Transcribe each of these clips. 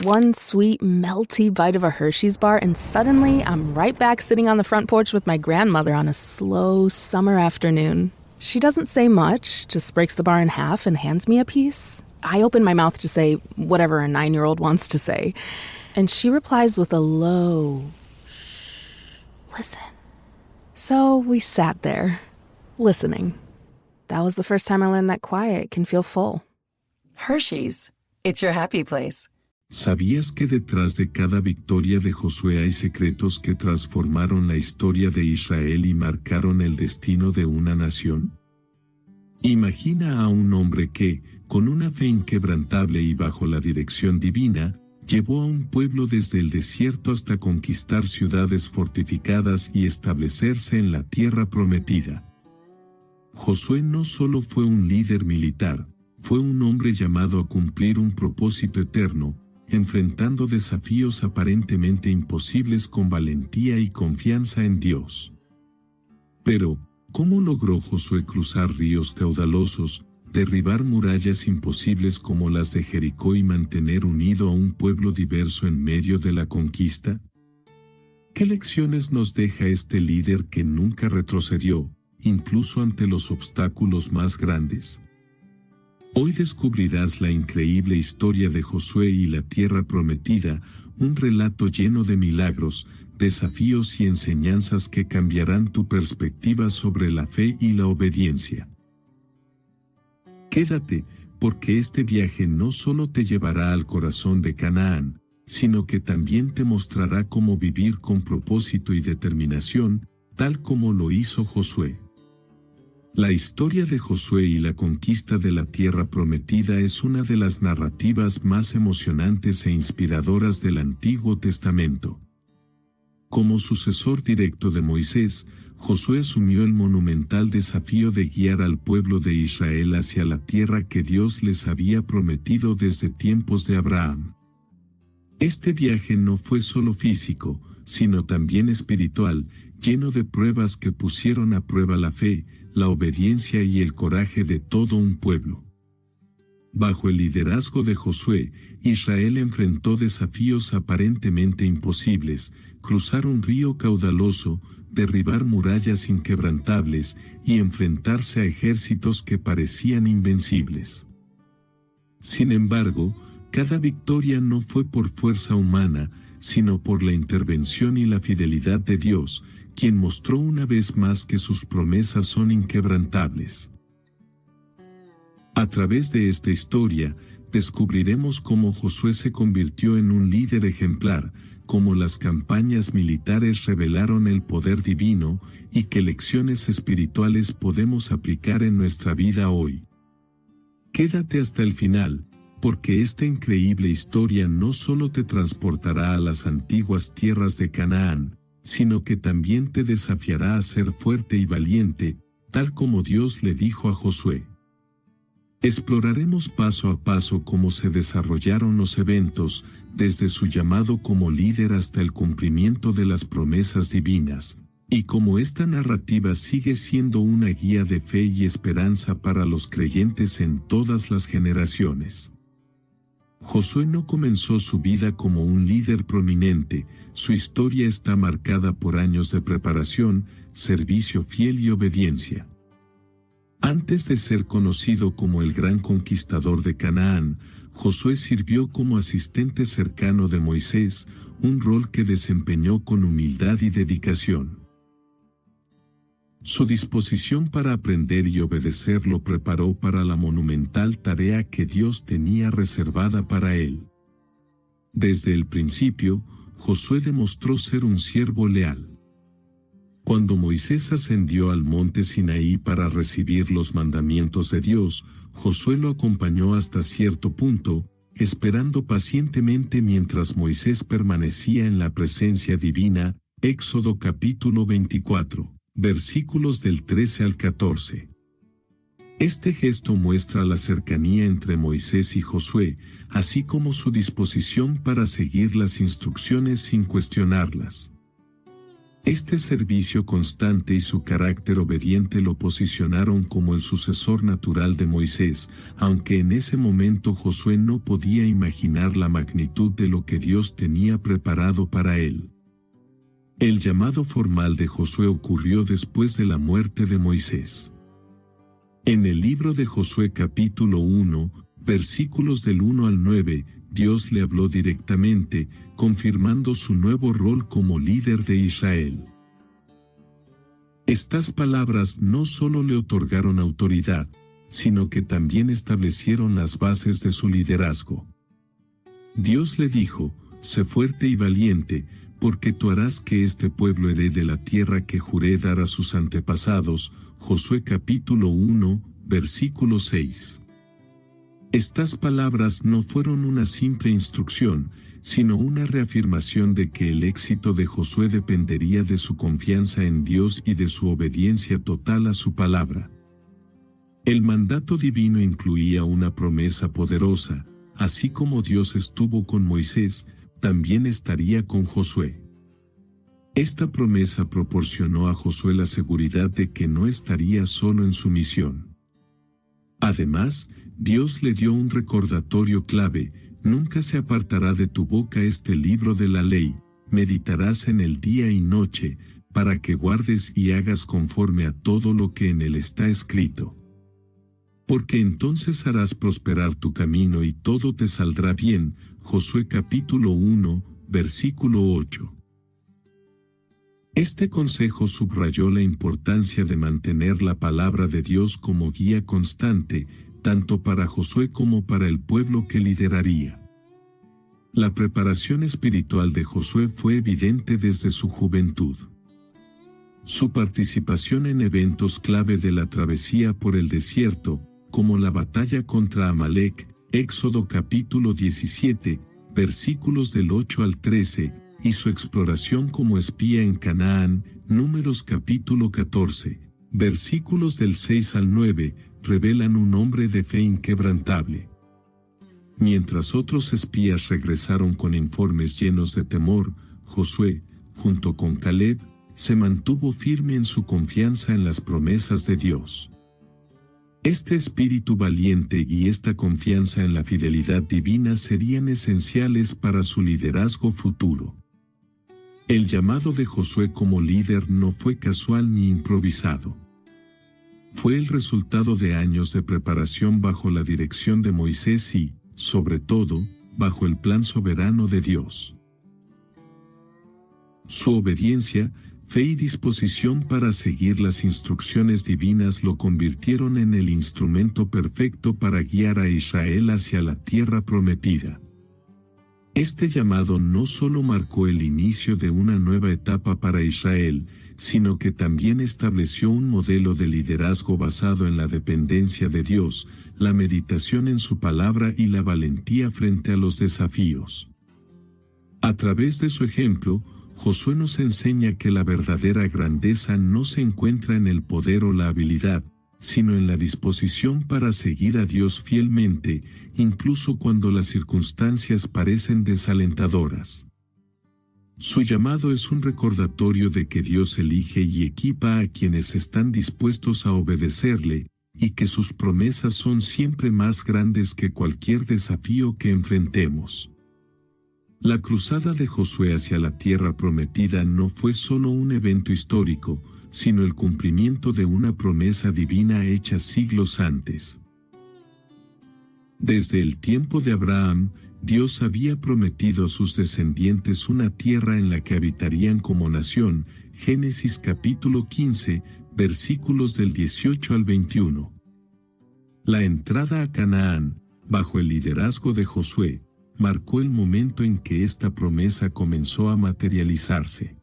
One sweet, melty bite of a Hershey's bar, and suddenly I'm right back sitting on the front porch with my grandmother on a slow summer afternoon. She doesn't say much, just breaks the bar in half and hands me a piece. I open my mouth to say whatever a 9-year-old wants to say, and she replies with a low, "Shh, listen." So we sat there, listening. That was the first time I learned that quiet can feel full. Hershey's, it's your happy place. ¿Sabías que detrás de cada victoria de Josué hay secretos que transformaron la historia de Israel y marcaron el destino de una nación? Imagina a un hombre que, con una fe inquebrantable y bajo la dirección divina, llevó a un pueblo desde el desierto hasta conquistar ciudades fortificadas y establecerse en la tierra prometida. Josué no solo fue un líder militar, fue un hombre llamado a cumplir un propósito eterno, enfrentando desafíos aparentemente imposibles con valentía y confianza en Dios. Pero, ¿cómo logró Josué cruzar ríos caudalosos, derribar murallas imposibles como las de Jericó y mantener unido a un pueblo diverso en medio de la conquista? ¿Qué lecciones nos deja este líder que nunca retrocedió, incluso ante los obstáculos más grandes? Hoy descubrirás la increíble historia de Josué y la tierra prometida, un relato lleno de milagros, desafíos y enseñanzas que cambiarán tu perspectiva sobre la fe y la obediencia. Quédate, porque este viaje no solo te llevará al corazón de Canaán, sino que también te mostrará cómo vivir con propósito y determinación, tal como lo hizo Josué. La historia de Josué y la conquista de la tierra prometida es una de las narrativas más emocionantes e inspiradoras del Antiguo Testamento. Como sucesor directo de Moisés, Josué asumió el monumental desafío de guiar al pueblo de Israel hacia la tierra que Dios les había prometido desde tiempos de Abraham. Este viaje no fue solo físico, sino también espiritual, lleno de pruebas que pusieron a prueba la fe, la obediencia y el coraje de todo un pueblo. Bajo el liderazgo de Josué, Israel enfrentó desafíos aparentemente imposibles: cruzar un río caudaloso, derribar murallas inquebrantables y enfrentarse a ejércitos que parecían invencibles. Sin embargo, cada victoria no fue por fuerza humana, sino por la intervención y la fidelidad de Dios, quien mostró una vez más que sus promesas son inquebrantables. A través de esta historia, descubriremos cómo Josué se convirtió en un líder ejemplar, cómo las campañas militares revelaron el poder divino y qué lecciones espirituales podemos aplicar en nuestra vida hoy. Quédate hasta el final, porque esta increíble historia no solo te transportará a las antiguas tierras de Canaán, sino que también te desafiará a ser fuerte y valiente, tal como Dios le dijo a Josué. Exploraremos paso a paso cómo se desarrollaron los eventos, desde su llamado como líder hasta el cumplimiento de las promesas divinas, y cómo esta narrativa sigue siendo una guía de fe y esperanza para los creyentes en todas las generaciones. Josué no comenzó su vida como un líder prominente, su historia está marcada por años de preparación, servicio fiel y obediencia. Antes de ser conocido como el gran conquistador de Canaán, Josué sirvió como asistente cercano de Moisés, un rol que desempeñó con humildad y dedicación. Su disposición para aprender y obedecer lo preparó para la monumental tarea que Dios tenía reservada para él. Desde el principio, Josué demostró ser un siervo leal. Cuando Moisés ascendió al monte Sinaí para recibir los mandamientos de Dios, Josué lo acompañó hasta cierto punto, esperando pacientemente mientras Moisés permanecía en la presencia divina. Éxodo capítulo 24, versículos del 13 al 14. Este gesto muestra la cercanía entre Moisés y Josué, así como su disposición para seguir las instrucciones sin cuestionarlas. Este servicio constante y su carácter obediente lo posicionaron como el sucesor natural de Moisés, aunque en ese momento Josué no podía imaginar la magnitud de lo que Dios tenía preparado para él. El llamado formal de Josué ocurrió después de la muerte de Moisés. En el libro de Josué capítulo 1, versículos del 1 al 9, Dios le habló directamente, confirmando su nuevo rol como líder de Israel. Estas palabras no solo le otorgaron autoridad, sino que también establecieron las bases de su liderazgo. Dios le dijo: «Sé fuerte y valiente, porque tú harás que este pueblo herede la tierra que juré dar a sus antepasados». Josué capítulo 1, versículo 6. Estas palabras no fueron una simple instrucción, sino una reafirmación de que el éxito de Josué dependería de su confianza en Dios y de su obediencia total a su palabra. El mandato divino incluía una promesa poderosa: así como Dios estuvo con Moisés, también estaría con Josué. Esta promesa proporcionó a Josué la seguridad de que no estaría solo en su misión. Además, Dios le dio un recordatorio clave: «Nunca se apartará de tu boca este libro de la ley, meditarás en él día y noche, para que guardes y hagas conforme a todo lo que en él está escrito. Porque entonces harás prosperar tu camino y todo te saldrá bien». Josué capítulo 1, versículo 8. Este consejo subrayó la importancia de mantener la palabra de Dios como guía constante, tanto para Josué como para el pueblo que lideraría. La preparación espiritual de Josué fue evidente desde su juventud. Su participación en eventos clave de la travesía por el desierto, como la batalla contra Amalek, Éxodo capítulo 17, versículos del 8 al 13, y su exploración como espía en Canaán, Números capítulo 14, versículos del 6 al 9, revelan un hombre de fe inquebrantable. Mientras otros espías regresaron con informes llenos de temor, Josué, junto con Caleb, se mantuvo firme en su confianza en las promesas de Dios. Este espíritu valiente y esta confianza en la fidelidad divina serían esenciales para su liderazgo futuro. El llamado de Josué como líder no fue casual ni improvisado. Fue el resultado de años de preparación bajo la dirección de Moisés y, sobre todo, bajo el plan soberano de Dios. Su obediencia, fe y disposición para seguir las instrucciones divinas lo convirtieron en el instrumento perfecto para guiar a Israel hacia la tierra prometida. Este llamado no solo marcó el inicio de una nueva etapa para Israel, sino que también estableció un modelo de liderazgo basado en la dependencia de Dios, la meditación en su palabra y la valentía frente a los desafíos. A través de su ejemplo, Josué nos enseña que la verdadera grandeza no se encuentra en el poder o la habilidad, sino en la disposición para seguir a Dios fielmente, incluso cuando las circunstancias parecen desalentadoras. Su llamado es un recordatorio de que Dios elige y equipa a quienes están dispuestos a obedecerle, y que sus promesas son siempre más grandes que cualquier desafío que enfrentemos. La cruzada de Josué hacia la tierra prometida no fue solo un evento histórico, sino el cumplimiento de una promesa divina hecha siglos antes. Desde el tiempo de Abraham, Dios había prometido a sus descendientes una tierra en la que habitarían como nación, Génesis capítulo 15, versículos del 18 al 21. La entrada a Canaán, bajo el liderazgo de Josué, marcó el momento en que esta promesa comenzó a materializarse.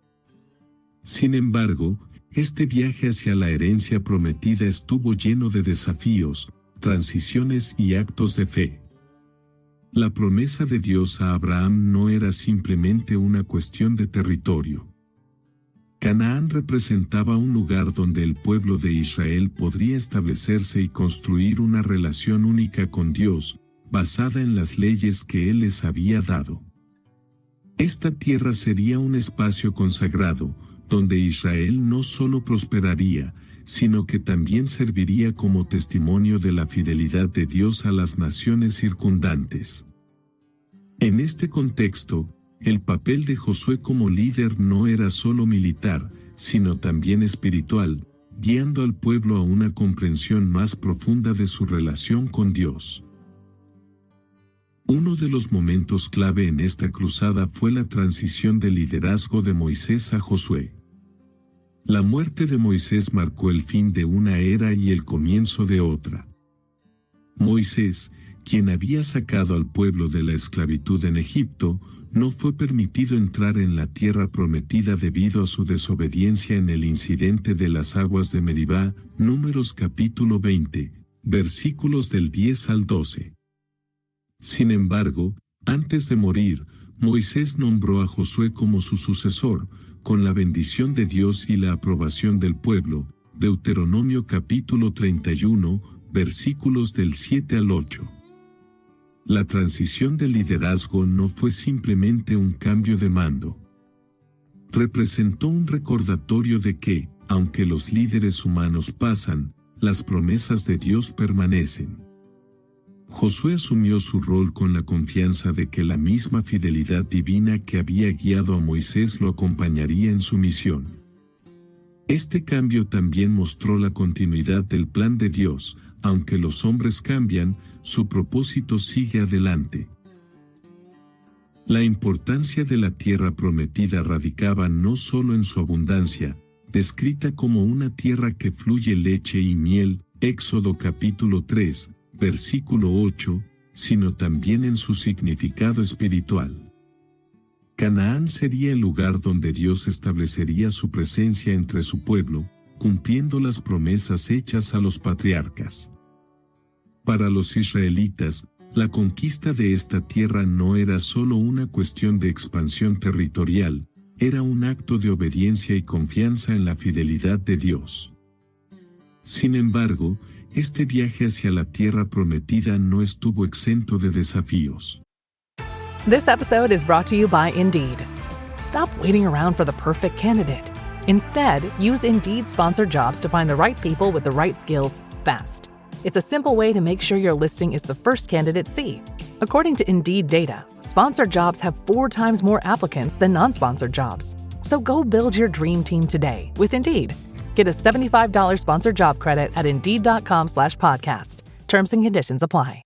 Sin embargo, este viaje hacia la herencia prometida estuvo lleno de desafíos, transiciones y actos de fe. La promesa de Dios a Abraham no era simplemente una cuestión de territorio. Canaán representaba un lugar donde el pueblo de Israel podría establecerse y construir una relación única con Dios, basada en las leyes que Él les había dado. Esta tierra sería un espacio consagrado, donde Israel no solo prosperaría, sino que también serviría como testimonio de la fidelidad de Dios a las naciones circundantes. En este contexto, el papel de Josué como líder no era solo militar, sino también espiritual, guiando al pueblo a una comprensión más profunda de su relación con Dios. Uno de los momentos clave en esta cruzada fue la transición del liderazgo de Moisés a Josué. La muerte de Moisés marcó el fin de una era y el comienzo de otra. Moisés, quien había sacado al pueblo de la esclavitud en Egipto, no fue permitido entrar en la tierra prometida debido a su desobediencia en el incidente de las aguas de Meribá, Números capítulo 20, versículos del 10 al 12. Sin embargo, antes de morir, Moisés nombró a Josué como su sucesor, con la bendición de Dios y la aprobación del pueblo, Deuteronomio capítulo 31, versículos del 7 al 8. La transición del liderazgo no fue simplemente un cambio de mando. Representó un recordatorio de que, aunque los líderes humanos pasan, las promesas de Dios permanecen. Josué asumió su rol con la confianza de que la misma fidelidad divina que había guiado a Moisés lo acompañaría en su misión. Este cambio también mostró la continuidad del plan de Dios. Aunque los hombres cambian, su propósito sigue adelante. La importancia de la tierra prometida radicaba no solo en su abundancia, descrita como una tierra que fluye leche y miel, Éxodo capítulo 3, versículo 8, sino también en su significado espiritual. Canaán sería el lugar donde Dios establecería su presencia entre su pueblo, cumpliendo las promesas hechas a los patriarcas. Para los israelitas, la conquista de esta tierra no era solo una cuestión de expansión territorial, era un acto de obediencia y confianza en la fidelidad de Dios. Sin embargo, este viaje hacia la tierra prometida no estuvo exento de desafíos. This episode is brought to you by Indeed. Stop waiting around for the perfect candidate. Instead, use Indeed sponsored jobs to find the right people with the right skills fast. It's a simple way to make sure your listing is the first candidates see. According to Indeed data, sponsored jobs have 4 times more applicants than non-sponsored jobs. So go build your dream team today with Indeed. Get a $75 sponsored job credit at Indeed.com/podcast. Terms and conditions apply.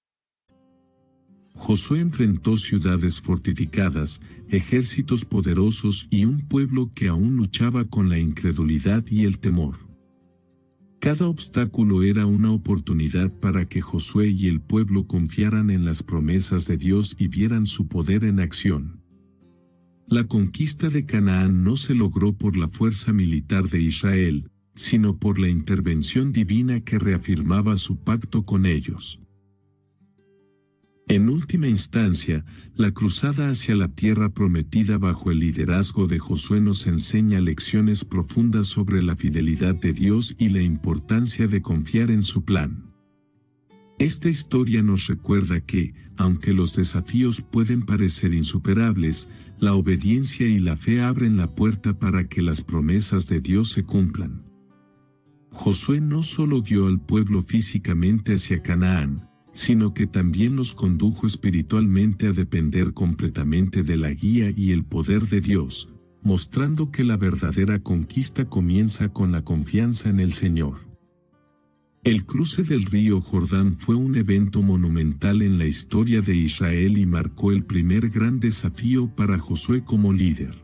Josué enfrentó ciudades fortificadas, ejércitos poderosos y un pueblo que aún luchaba con la incredulidad y el temor. Cada obstáculo era una oportunidad para que Josué y el pueblo confiaran en las promesas de Dios y vieran su poder en acción. La conquista de Canaán no se logró por la fuerza militar de Israel, sino por la intervención divina que reafirmaba su pacto con ellos. En última instancia, la cruzada hacia la tierra prometida bajo el liderazgo de Josué nos enseña lecciones profundas sobre la fidelidad de Dios y la importancia de confiar en su plan. Esta historia nos recuerda que, aunque los desafíos pueden parecer insuperables, la obediencia y la fe abren la puerta para que las promesas de Dios se cumplan. Josué no solo guió al pueblo físicamente hacia Canaán, sino que también los condujo espiritualmente a depender completamente de la guía y el poder de Dios, mostrando que la verdadera conquista comienza con la confianza en el Señor. El cruce del río Jordán fue un evento monumental en la historia de Israel y marcó el primer gran desafío para Josué como líder.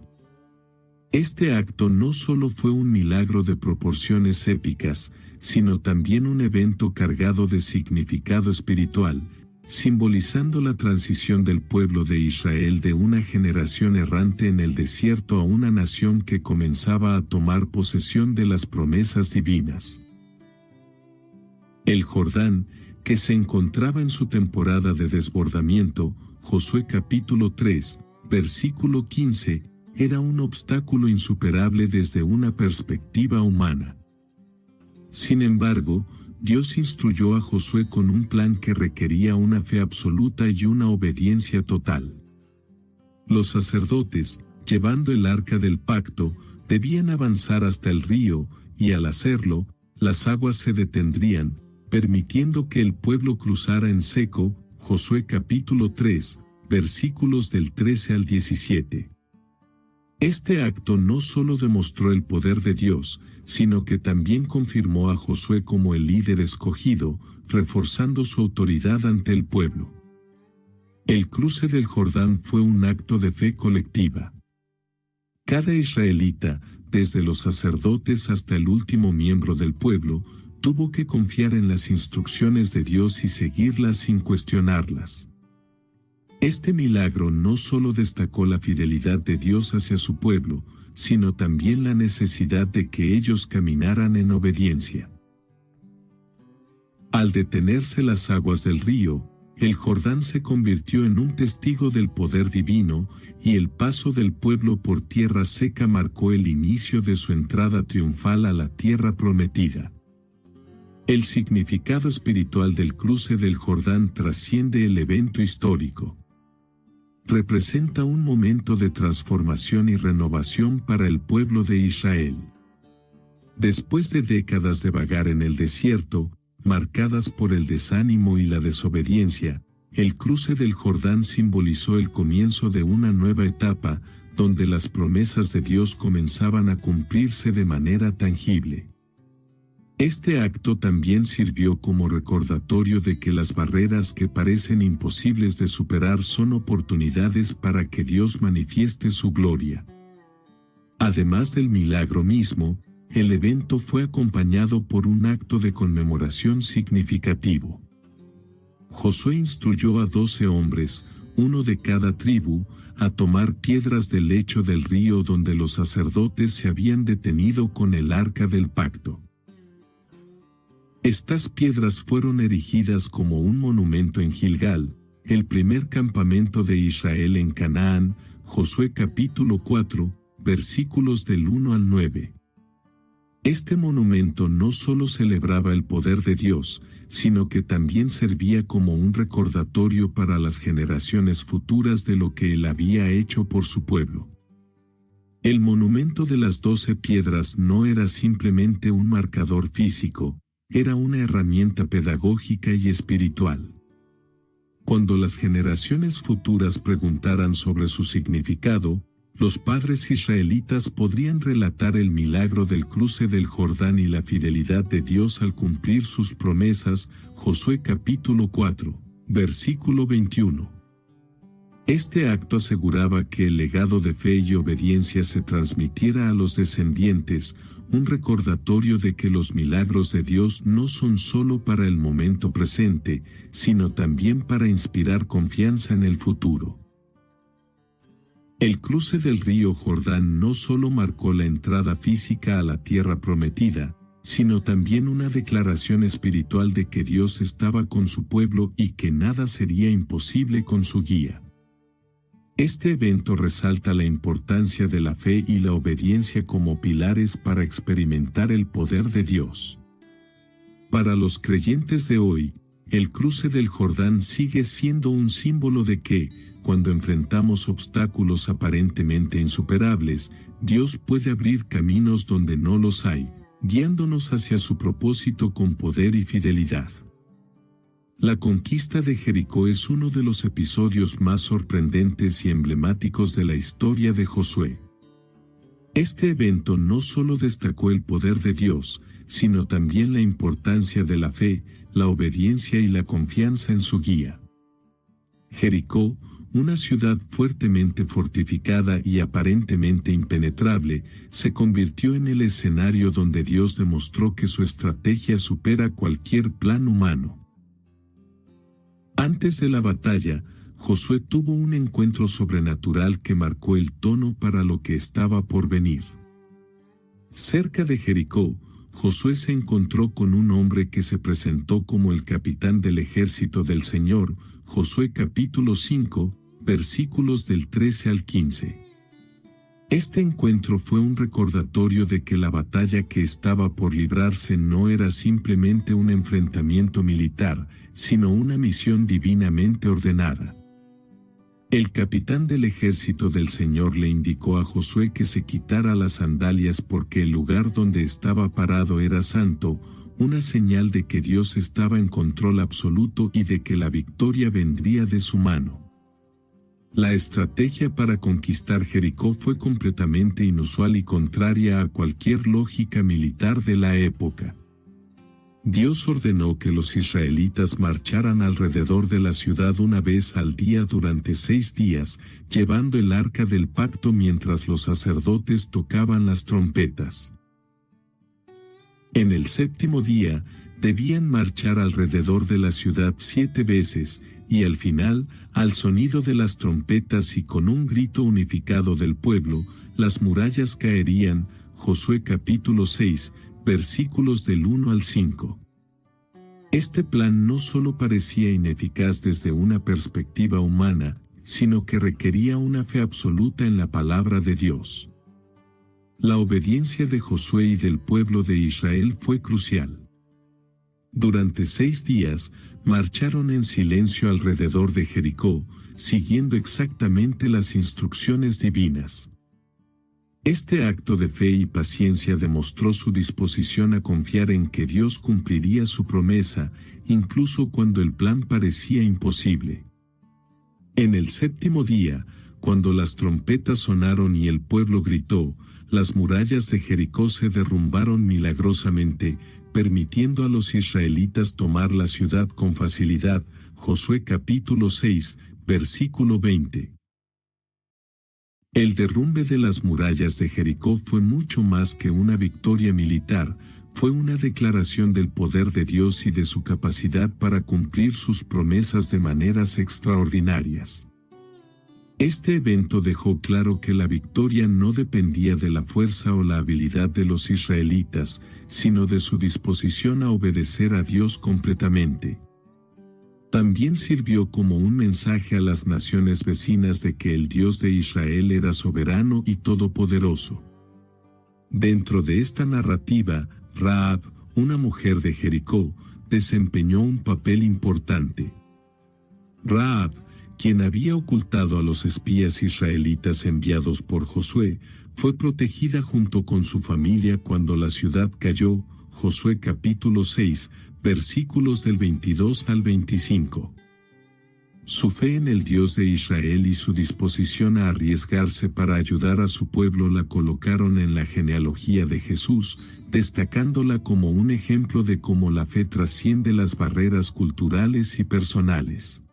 Este acto no solo fue un milagro de proporciones épicas, sino también un evento cargado de significado espiritual, simbolizando la transición del pueblo de Israel de una generación errante en el desierto a una nación que comenzaba a tomar posesión de las promesas divinas. El Jordán, que se encontraba en su temporada de desbordamiento, Josué capítulo 3, versículo 15, era un obstáculo insuperable desde una perspectiva humana. Sin embargo, Dios instruyó a Josué con un plan que requería una fe absoluta y una obediencia total. Los sacerdotes, llevando el arca del pacto, debían avanzar hasta el río, y al hacerlo, las aguas se detendrían, permitiendo que el pueblo cruzara en seco. Josué capítulo 3, versículos del 13 al 17. Este acto no solo demostró el poder de Dios, sino que también confirmó a Josué como el líder escogido, reforzando su autoridad ante el pueblo. El cruce del Jordán fue un acto de fe colectiva. Cada israelita, desde los sacerdotes hasta el último miembro del pueblo, tuvo que confiar en las instrucciones de Dios y seguirlas sin cuestionarlas. Este milagro no solo destacó la fidelidad de Dios hacia su pueblo, sino también la necesidad de que ellos caminaran en obediencia. Al detenerse las aguas del río, el Jordán se convirtió en un testigo del poder divino, y el paso del pueblo por tierra seca marcó el inicio de su entrada triunfal a la tierra prometida. El significado espiritual del cruce del Jordán trasciende el evento histórico. Representa un momento de transformación y renovación para el pueblo de Israel. Después de décadas de vagar en el desierto, marcadas por el desánimo y la desobediencia, el cruce del Jordán simbolizó el comienzo de una nueva etapa, donde las promesas de Dios comenzaban a cumplirse de manera tangible. Este acto también sirvió como recordatorio de que las barreras que parecen imposibles de superar son oportunidades para que Dios manifieste su gloria. Además del milagro mismo, el evento fue acompañado por un acto de conmemoración significativo. Josué instruyó a 12 hombres, uno de cada tribu, a tomar piedras del lecho del río donde los sacerdotes se habían detenido con el arca del pacto. Estas piedras fueron erigidas como un monumento en Gilgal, el primer campamento de Israel en Canaán. Josué capítulo 4, versículos del 1 al 9. Este monumento no solo celebraba el poder de Dios, sino que también servía como un recordatorio para las generaciones futuras de lo que Él había hecho por su pueblo. El monumento de las 12 piedras no era simplemente un marcador físico, era una herramienta pedagógica y espiritual. Cuando las generaciones futuras preguntaran sobre su significado, los padres israelitas podrían relatar el milagro del cruce del Jordán y la fidelidad de Dios al cumplir sus promesas. Josué capítulo 4, versículo 21. Este acto aseguraba que el legado de fe y obediencia se transmitiera a los descendientes, un recordatorio de que los milagros de Dios no son solo para el momento presente, sino también para inspirar confianza en el futuro. El cruce del río Jordán no solo marcó la entrada física a la tierra prometida, sino también una declaración espiritual de que Dios estaba con su pueblo y que nada sería imposible con su guía. Este evento resalta la importancia de la fe y la obediencia como pilares para experimentar el poder de Dios. Para los creyentes de hoy, el cruce del Jordán sigue siendo un símbolo de que, cuando enfrentamos obstáculos aparentemente insuperables, Dios puede abrir caminos donde no los hay, guiándonos hacia su propósito con poder y fidelidad. La conquista de Jericó es uno de los episodios más sorprendentes y emblemáticos de la historia de Josué. Este evento no solo destacó el poder de Dios, sino también la importancia de la fe, la obediencia y la confianza en su guía. Jericó, una ciudad fuertemente fortificada y aparentemente impenetrable, se convirtió en el escenario donde Dios demostró que su estrategia supera cualquier plan humano. Antes de la batalla, Josué tuvo un encuentro sobrenatural que marcó el tono para lo que estaba por venir. Cerca de Jericó, Josué se encontró con un hombre que se presentó como el capitán del ejército del Señor. Josué capítulo 5, versículos del 13 al 15. Este encuentro fue un recordatorio de que la batalla que estaba por librarse no era simplemente un enfrentamiento militar, sino una misión divinamente ordenada. El capitán del ejército del Señor le indicó a Josué que se quitara las sandalias porque el lugar donde estaba parado era santo, una señal de que Dios estaba en control absoluto y de que la victoria vendría de su mano. La estrategia para conquistar Jericó fue completamente inusual y contraria a cualquier lógica militar de la época. Dios ordenó que los israelitas marcharan alrededor de la ciudad una vez al día durante 6 días, llevando el arca del pacto mientras los sacerdotes tocaban las trompetas. En el 7º día, debían marchar alrededor de la ciudad 7 veces, y al final, al sonido de las trompetas y con un grito unificado del pueblo, las murallas caerían. Josué capítulo 6, versículos del 1 al 5. Este plan no solo parecía ineficaz desde una perspectiva humana, sino que requería una fe absoluta en la palabra de Dios. La obediencia de Josué y del pueblo de Israel fue crucial. Durante 6 días, marcharon en silencio alrededor de Jericó, siguiendo exactamente las instrucciones divinas. Este acto de fe y paciencia demostró su disposición a confiar en que Dios cumpliría su promesa, incluso cuando el plan parecía imposible. En el 7º día, cuando las trompetas sonaron y el pueblo gritó, las murallas de Jericó se derrumbaron milagrosamente, permitiendo a los israelitas tomar la ciudad con facilidad. Josué capítulo 6, versículo 20. El derrumbe de las murallas de Jericó fue mucho más que una victoria militar, fue una declaración del poder de Dios y de su capacidad para cumplir sus promesas de maneras extraordinarias. Este evento dejó claro que la victoria no dependía de la fuerza o la habilidad de los israelitas, sino de su disposición a obedecer a Dios completamente. También sirvió como un mensaje a las naciones vecinas de que el Dios de Israel era soberano y todopoderoso. Dentro de esta narrativa, Rahab, una mujer de Jericó, desempeñó un papel importante. Rahab, quien había ocultado a los espías israelitas enviados por Josué, fue protegida junto con su familia cuando la ciudad cayó. Josué capítulo 6, versículos del 22 al 25. Su fe en el Dios de Israel y su disposición a arriesgarse para ayudar a su pueblo la colocaron en la genealogía de Jesús, destacándola como un ejemplo de cómo la fe trasciende las barreras culturales y personales.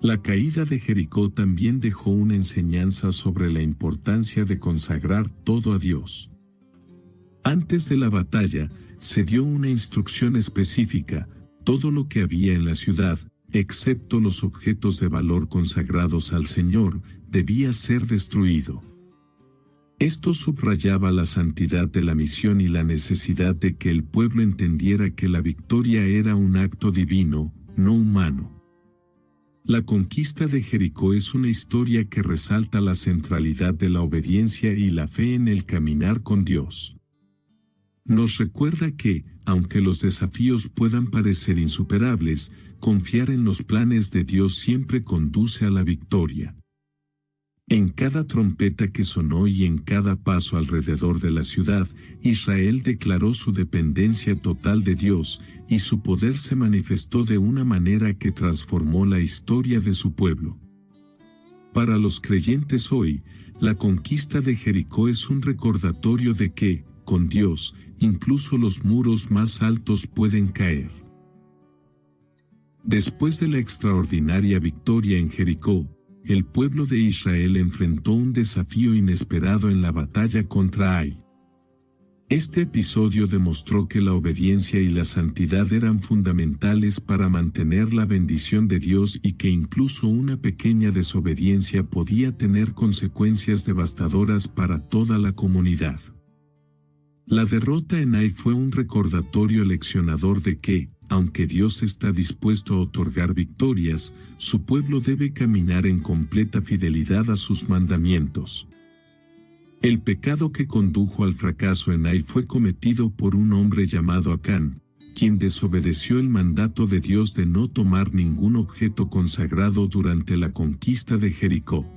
La caída de Jericó también dejó una enseñanza sobre la importancia de consagrar todo a Dios. Antes de la batalla, se dio una instrucción específica: todo lo que había en la ciudad, excepto los objetos de valor consagrados al Señor, debía ser destruido. Esto subrayaba la santidad de la misión y la necesidad de que el pueblo entendiera que la victoria era un acto divino, no humano. La conquista de Jericó es una historia que resalta la centralidad de la obediencia y la fe en el caminar con Dios. Nos recuerda que, aunque los desafíos puedan parecer insuperables, confiar en los planes de Dios siempre conduce a la victoria. En cada trompeta que sonó y en cada paso alrededor de la ciudad, Israel declaró su dependencia total de Dios, y su poder se manifestó de una manera que transformó la historia de su pueblo. Para los creyentes hoy, la conquista de Jericó es un recordatorio de que, con Dios, incluso los muros más altos pueden caer. Después de la extraordinaria victoria en Jericó, el pueblo de Israel enfrentó un desafío inesperado en la batalla contra Ai. Este episodio demostró que la obediencia y la santidad eran fundamentales para mantener la bendición de Dios y que incluso una pequeña desobediencia podía tener consecuencias devastadoras para toda la comunidad. La derrota en Ai fue un recordatorio leccionador de que, aunque Dios está dispuesto a otorgar victorias, su pueblo debe caminar en completa fidelidad a sus mandamientos. El pecado que condujo al fracaso en Ai fue cometido por un hombre llamado Acán, quien desobedeció el mandato de Dios de no tomar ningún objeto consagrado durante la conquista de Jericó.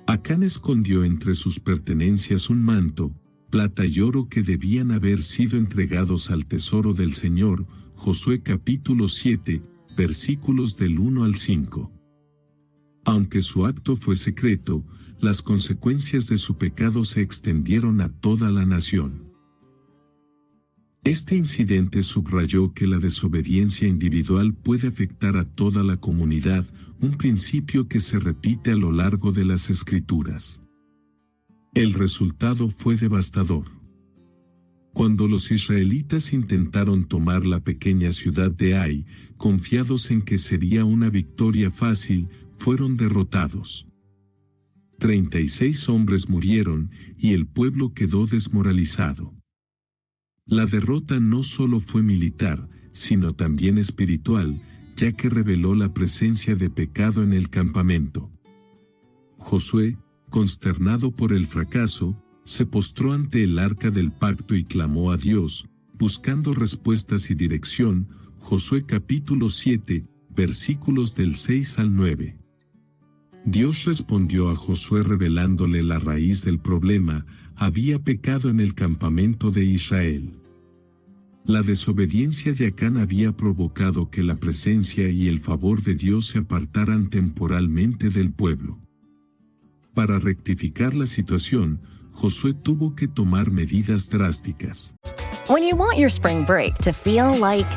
Acán escondió entre sus pertenencias un manto, plata y oro que debían haber sido entregados al tesoro del Señor. Josué capítulo 7, versículos del 1 al 5. Aunque su acto fue secreto, las consecuencias de su pecado se extendieron a toda la nación. Este incidente subrayó que la desobediencia individual puede afectar a toda la comunidad, un principio que se repite a lo largo de las Escrituras. El resultado fue devastador. Cuando los israelitas intentaron tomar la pequeña ciudad de Ai, confiados en que sería una victoria fácil, fueron derrotados. 36 hombres murieron y el pueblo quedó desmoralizado. La derrota no solo fue militar, sino también espiritual, ya que reveló la presencia de pecado en el campamento. Josué, consternado por el fracaso, se postró ante el arca del pacto y clamó a Dios, buscando respuestas y dirección. Josué capítulo 7, versículos del 6 al 9. Dios respondió a Josué revelándole la raíz del problema: había pecado en el campamento de Israel. La desobediencia de Acán había provocado que la presencia y el favor de Dios se apartaran temporalmente del pueblo. Para rectificar la situación, Josué tuvo que tomar medidas drásticas. When you want your spring break to feel like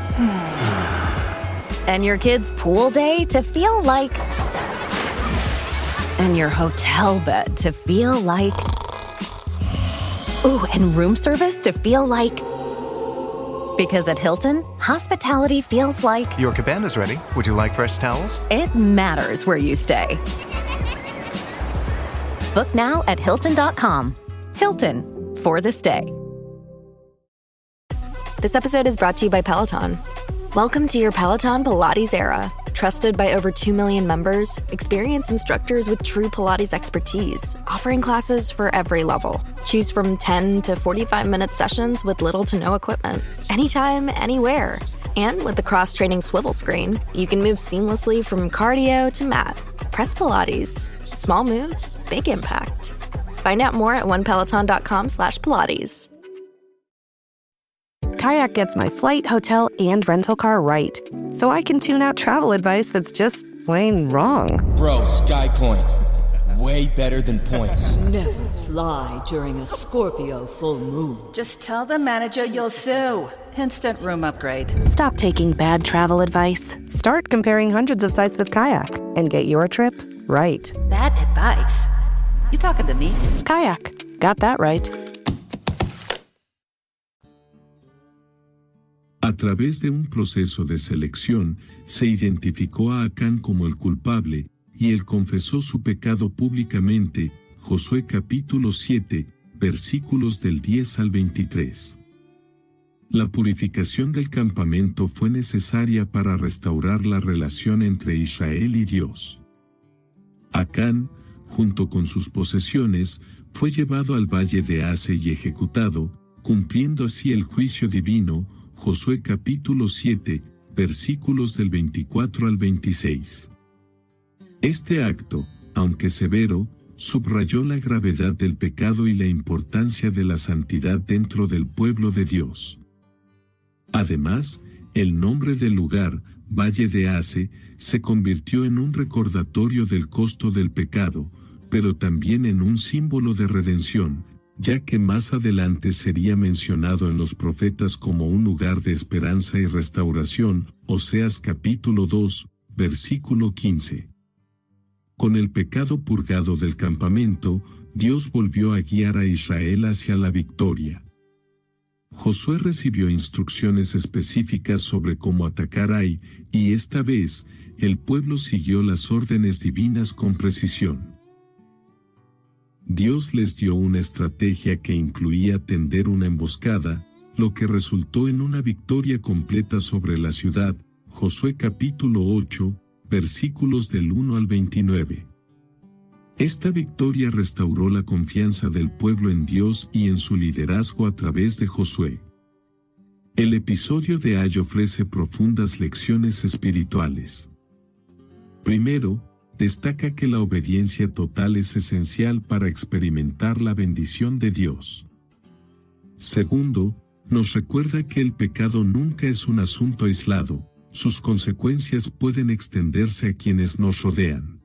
and your kids' pool day to feel like and your hotel bed to feel like ooh, and room service to feel like. Because at Hilton, hospitality feels like Your cabana's ready. Would you like fresh towels? it matters where you stay. Book now at Hilton.com. Hilton, for the stay. This episode is brought to you by Peloton. Welcome to your Peloton Pilates era. Trusted by over 2 million members, experienced instructors with true Pilates expertise, offering classes for every level. Choose from 10 to 45-minute sessions with little to no equipment. Anytime, anywhere. And with the cross-training swivel screen, you can move seamlessly from cardio to mat. Press Pilates. Small moves, big impact. Find out more at onepeloton.com/Pilates. Kayak gets my flight, hotel, and rental car right, so I can tune out travel advice that's just plain wrong. Bro, SkyCoin. Way better than points. Never fly during a Scorpio full moon. Just tell the manager you'll sue. Instant room upgrade. Stop taking bad travel advice. Start comparing hundreds of sites with Kayak and get your trip right. Bad advice? You talking to me? Kayak. Got that right. A través de un proceso de selección, se identificó a Acán como el culpable, y él confesó su pecado públicamente. Josué capítulo 7, versículos del 10 al 23. La purificación del campamento fue necesaria para restaurar la relación entre Israel y Dios. Acán, junto con sus posesiones, fue llevado al valle de Ase y ejecutado, cumpliendo así el juicio divino. Josué capítulo 7, versículos del 24 al 26. Este acto, aunque severo, subrayó la gravedad del pecado y la importancia de la santidad dentro del pueblo de Dios. Además, el nombre del lugar, Valle de Ase, se convirtió en un recordatorio del costo del pecado, pero también en un símbolo de redención, ya que más adelante sería mencionado en los profetas como un lugar de esperanza y restauración. Oseas capítulo 2, versículo 15. Con el pecado purgado del campamento, Dios volvió a guiar a Israel hacia la victoria. Josué recibió instrucciones específicas sobre cómo atacar Ai, y esta vez, el pueblo siguió las órdenes divinas con precisión. Dios les dio una estrategia que incluía tender una emboscada, lo que resultó en una victoria completa sobre la ciudad. Josué capítulo 8, versículos del 1 al 29. Esta victoria restauró la confianza del pueblo en Dios y en su liderazgo a través de Josué. El episodio de Ay ofrece profundas lecciones espirituales. Primero, destaca que la obediencia total es esencial para experimentar la bendición de Dios. Segundo, nos recuerda que el pecado nunca es un asunto aislado, sus consecuencias pueden extenderse a quienes nos rodean.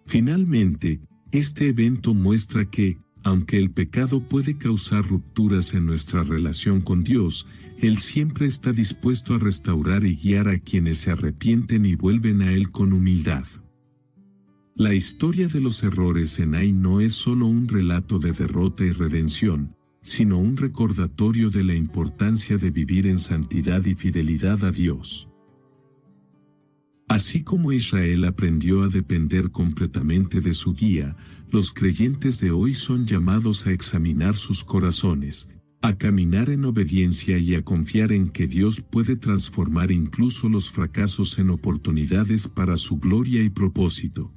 Finalmente, este evento muestra que, aunque el pecado puede causar rupturas en nuestra relación con Dios, Él siempre está dispuesto a restaurar y guiar a quienes se arrepienten y vuelven a Él con humildad. La historia de los errores en Ai no es solo un relato de derrota y redención, sino un recordatorio de la importancia de vivir en santidad y fidelidad a Dios. Así como Israel aprendió a depender completamente de su guía, los creyentes de hoy son llamados a examinar sus corazones, a caminar en obediencia y a confiar en que Dios puede transformar incluso los fracasos en oportunidades para su gloria y propósito.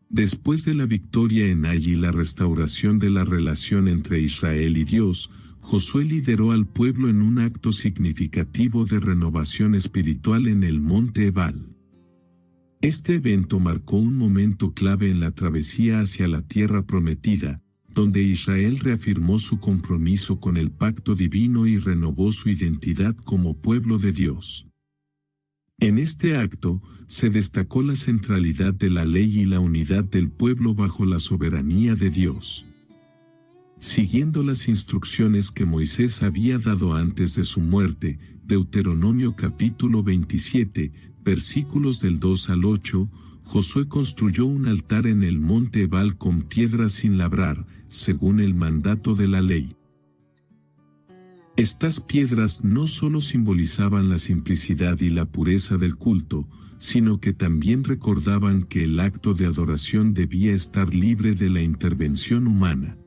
Después de la victoria en Ai y la restauración de la relación entre Israel y Dios, Josué lideró al pueblo en un acto significativo de renovación espiritual en el monte Ebal. Este evento marcó un momento clave en la travesía hacia la tierra prometida, donde Israel reafirmó su compromiso con el pacto divino y renovó su identidad como pueblo de Dios. En este acto, se destacó la centralidad de la ley y la unidad del pueblo bajo la soberanía de Dios. Siguiendo las instrucciones que Moisés había dado antes de su muerte, Deuteronomio capítulo 27, versículos del 2 al 8, Josué construyó un altar en el monte Ebal con piedras sin labrar, según el mandato de la ley. Estas piedras no solo simbolizaban la simplicidad y la pureza del culto, sino que también recordaban que el acto de adoración debía estar libre de la intervención humana.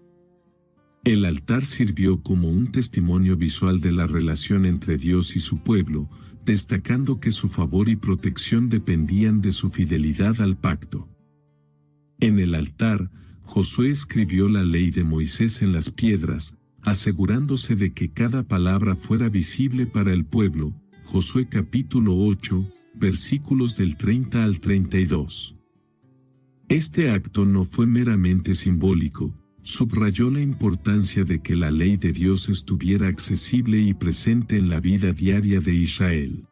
El altar sirvió como un testimonio visual de la relación entre Dios y su pueblo, destacando que su favor y protección dependían de su fidelidad al pacto. En el altar, Josué escribió la ley de Moisés en las piedras, asegurándose de que cada palabra fuera visible para el pueblo. Josué capítulo 8, versículos del 30 al 32. Este acto no fue meramente simbólico, subrayó la importancia de que la ley de Dios estuviera accesible y presente en la vida diaria de Israel.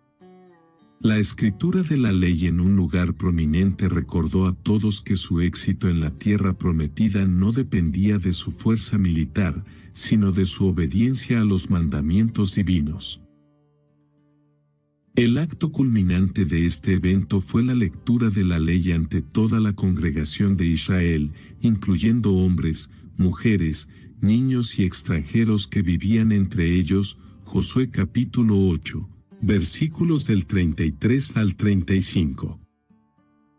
La escritura de la ley en un lugar prominente recordó a todos que su éxito en la tierra prometida no dependía de su fuerza militar, sino de su obediencia a los mandamientos divinos. El acto culminante de este evento fue la lectura de la ley ante toda la congregación de Israel, incluyendo hombres, mujeres, niños y extranjeros que vivían entre ellos. Josué capítulo 8, versículos del 33 al 35.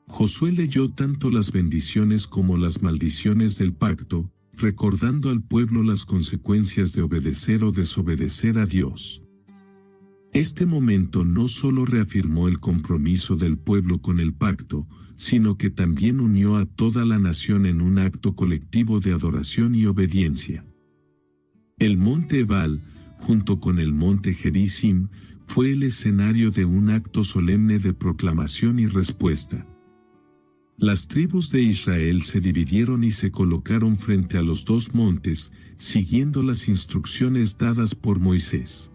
Josué leyó tanto las bendiciones como las maldiciones del pacto, recordando al pueblo las consecuencias de obedecer o desobedecer a Dios. Este momento no solo reafirmó el compromiso del pueblo con el pacto, sino que también unió a toda la nación en un acto colectivo de adoración y obediencia. El monte Ebal, junto con el monte Gerizim, fue el escenario de un acto solemne de proclamación y respuesta. Las tribus de Israel se dividieron y se colocaron frente a los dos montes, siguiendo las instrucciones dadas por Moisés.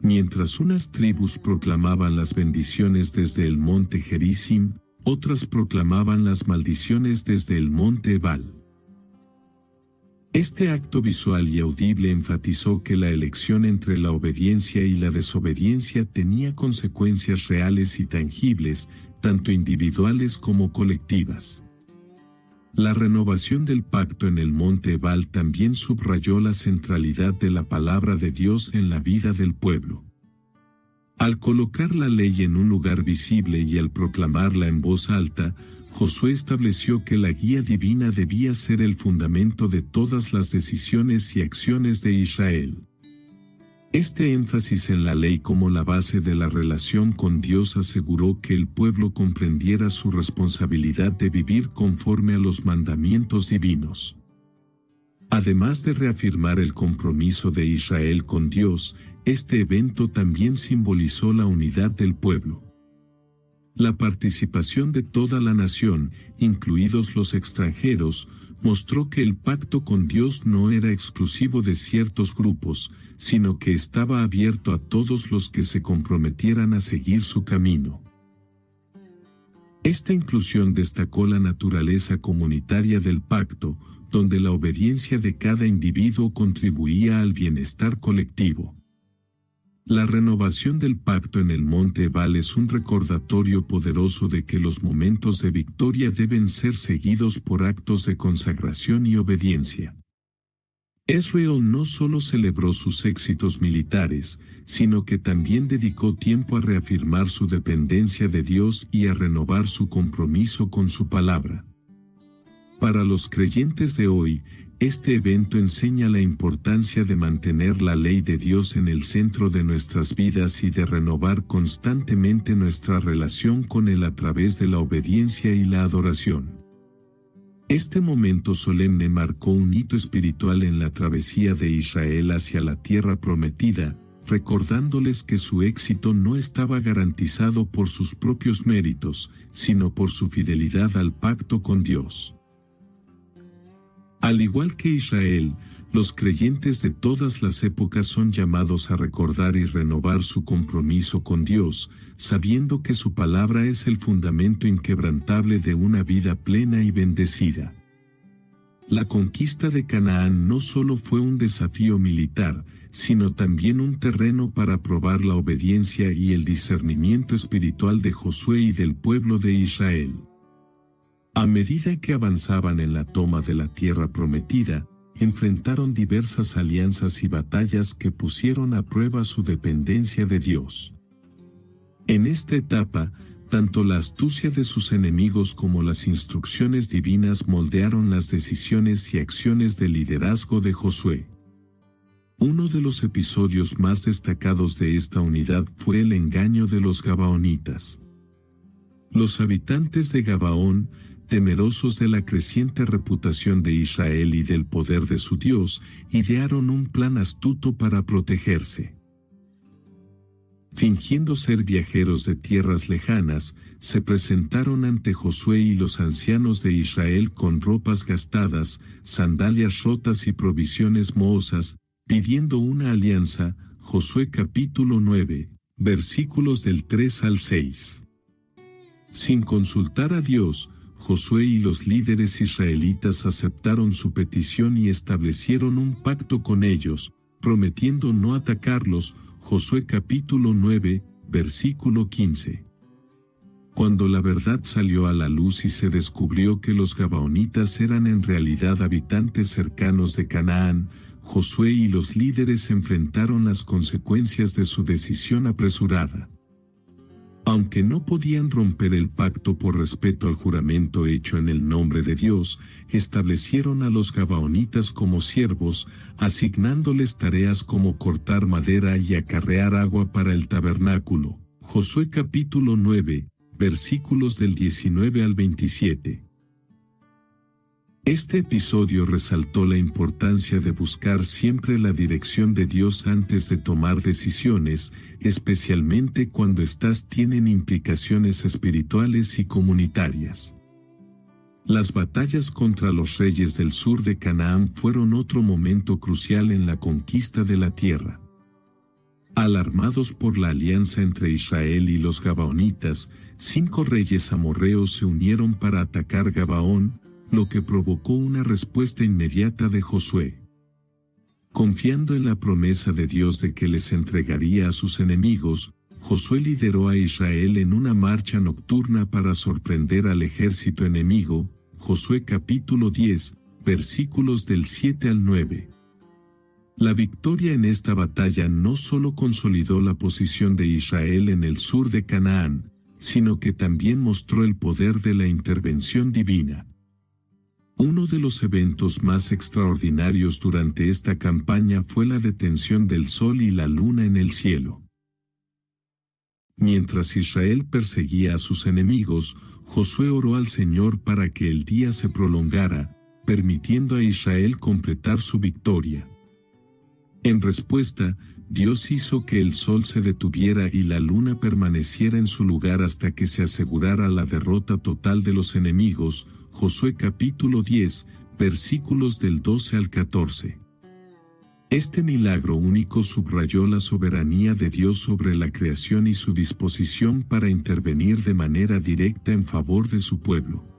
Mientras unas tribus proclamaban las bendiciones desde el monte Gerizim, otras proclamaban las maldiciones desde el monte Ebal. Este acto visual y audible enfatizó que la elección entre la obediencia y la desobediencia tenía consecuencias reales y tangibles, tanto individuales como colectivas. La renovación del pacto en el monte Ebal también subrayó la centralidad de la palabra de Dios en la vida del pueblo. Al colocar la ley en un lugar visible y al proclamarla en voz alta, Josué estableció que la guía divina debía ser el fundamento de todas las decisiones y acciones de Israel. Este énfasis en la ley como la base de la relación con Dios aseguró que el pueblo comprendiera su responsabilidad de vivir conforme a los mandamientos divinos. Además de reafirmar el compromiso de Israel con Dios, este evento también simbolizó la unidad del pueblo. La participación de toda la nación, incluidos los extranjeros, mostró que el pacto con Dios no era exclusivo de ciertos grupos, sino que estaba abierto a todos los que se comprometieran a seguir su camino. Esta inclusión destacó la naturaleza comunitaria del pacto, donde la obediencia de cada individuo contribuía al bienestar colectivo. La renovación del pacto en el Monte Ebal es un recordatorio poderoso de que los momentos de victoria deben ser seguidos por actos de consagración y obediencia. Israel no solo celebró sus éxitos militares, sino que también dedicó tiempo a reafirmar su dependencia de Dios y a renovar su compromiso con su palabra. Para los creyentes de hoy, este evento enseña la importancia de mantener la ley de Dios en el centro de nuestras vidas y de renovar constantemente nuestra relación con Él a través de la obediencia y la adoración. Este momento solemne marcó un hito espiritual en la travesía de Israel hacia la tierra prometida, recordándoles que su éxito no estaba garantizado por sus propios méritos, sino por su fidelidad al pacto con Dios. Al igual que Israel, los creyentes de todas las épocas son llamados a recordar y renovar su compromiso con Dios, sabiendo que su palabra es el fundamento inquebrantable de una vida plena y bendecida. La conquista de Canaán no solo fue un desafío militar, sino también un terreno para probar la obediencia y el discernimiento espiritual de Josué y del pueblo de Israel. A medida que avanzaban en la toma de la tierra prometida, enfrentaron diversas alianzas y batallas que pusieron a prueba su dependencia de Dios. En esta etapa, tanto la astucia de sus enemigos como las instrucciones divinas moldearon las decisiones y acciones de liderazgo de Josué. Uno de los episodios más destacados de esta unidad fue el engaño de los gabaonitas. Los habitantes de Gabaón, temerosos de la creciente reputación de Israel y del poder de su Dios, idearon un plan astuto para protegerse. Fingiendo ser viajeros de tierras lejanas, se presentaron ante Josué y los ancianos de Israel con ropas gastadas, sandalias rotas y provisiones mohosas, pidiendo una alianza. Josué capítulo 9, versículos del 3 al 6. Sin consultar a Dios, Josué y los líderes israelitas aceptaron su petición y establecieron un pacto con ellos, prometiendo no atacarlos. Josué capítulo 9, versículo 15. Cuando la verdad salió a la luz y se descubrió que los gabaonitas eran en realidad habitantes cercanos de Canaán, Josué y los líderes enfrentaron las consecuencias de su decisión apresurada. Aunque no podían romper el pacto por respeto al juramento hecho en el nombre de Dios, establecieron a los gabaonitas como siervos, asignándoles tareas como cortar madera y acarrear agua para el tabernáculo. Josué capítulo 9, versículos del 19 al 27. Este episodio resaltó la importancia de buscar siempre la dirección de Dios antes de tomar decisiones, especialmente cuando éstas tienen implicaciones espirituales y comunitarias. Las batallas contra los reyes del sur de Canaán fueron otro momento crucial en la conquista de la tierra. Alarmados por la alianza entre Israel y los gabaonitas, 5 reyes amorreos se unieron para atacar Gabaón, lo que provocó una respuesta inmediata de Josué. Confiando en la promesa de Dios de que les entregaría a sus enemigos, Josué lideró a Israel en una marcha nocturna para sorprender al ejército enemigo. Josué capítulo 10, versículos del 7 al 9. La victoria en esta batalla no solo consolidó la posición de Israel en el sur de Canaán, sino que también mostró el poder de la intervención divina. Uno de los eventos más extraordinarios durante esta campaña fue la detención del sol y la luna en el cielo. Mientras Israel perseguía a sus enemigos, Josué oró al Señor para que el día se prolongara, permitiendo a Israel completar su victoria. En respuesta, Dios hizo que el sol se detuviera y la luna permaneciera en su lugar hasta que se asegurara la derrota total de los enemigos. Josué capítulo 10, versículos del 12 al 14. Este milagro único subrayó la soberanía de Dios sobre la creación y su disposición para intervenir de manera directa en favor de su pueblo.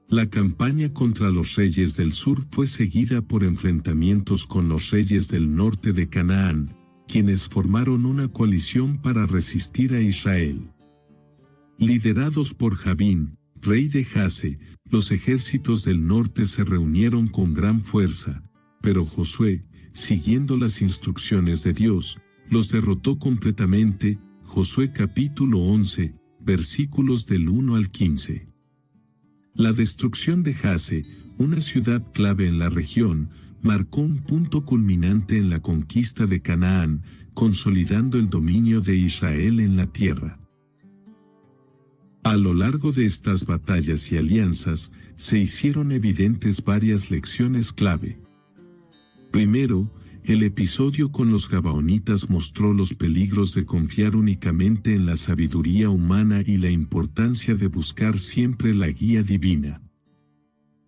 La campaña contra los reyes del sur fue seguida por enfrentamientos con los reyes del norte de Canaán, quienes formaron una coalición para resistir a Israel. Liderados por Jabín, rey de Jase, los ejércitos del norte se reunieron con gran fuerza, pero Josué, siguiendo las instrucciones de Dios, los derrotó completamente. Josué capítulo 11, versículos del 1 al 15. La destrucción de Jase, una ciudad clave en la región, marcó un punto culminante en la conquista de Canaán, consolidando el dominio de Israel en la tierra. A lo largo de estas batallas y alianzas, se hicieron evidentes varias lecciones clave. Primero, el episodio con los gabaonitas mostró los peligros de confiar únicamente en la sabiduría humana y la importancia de buscar siempre la guía divina.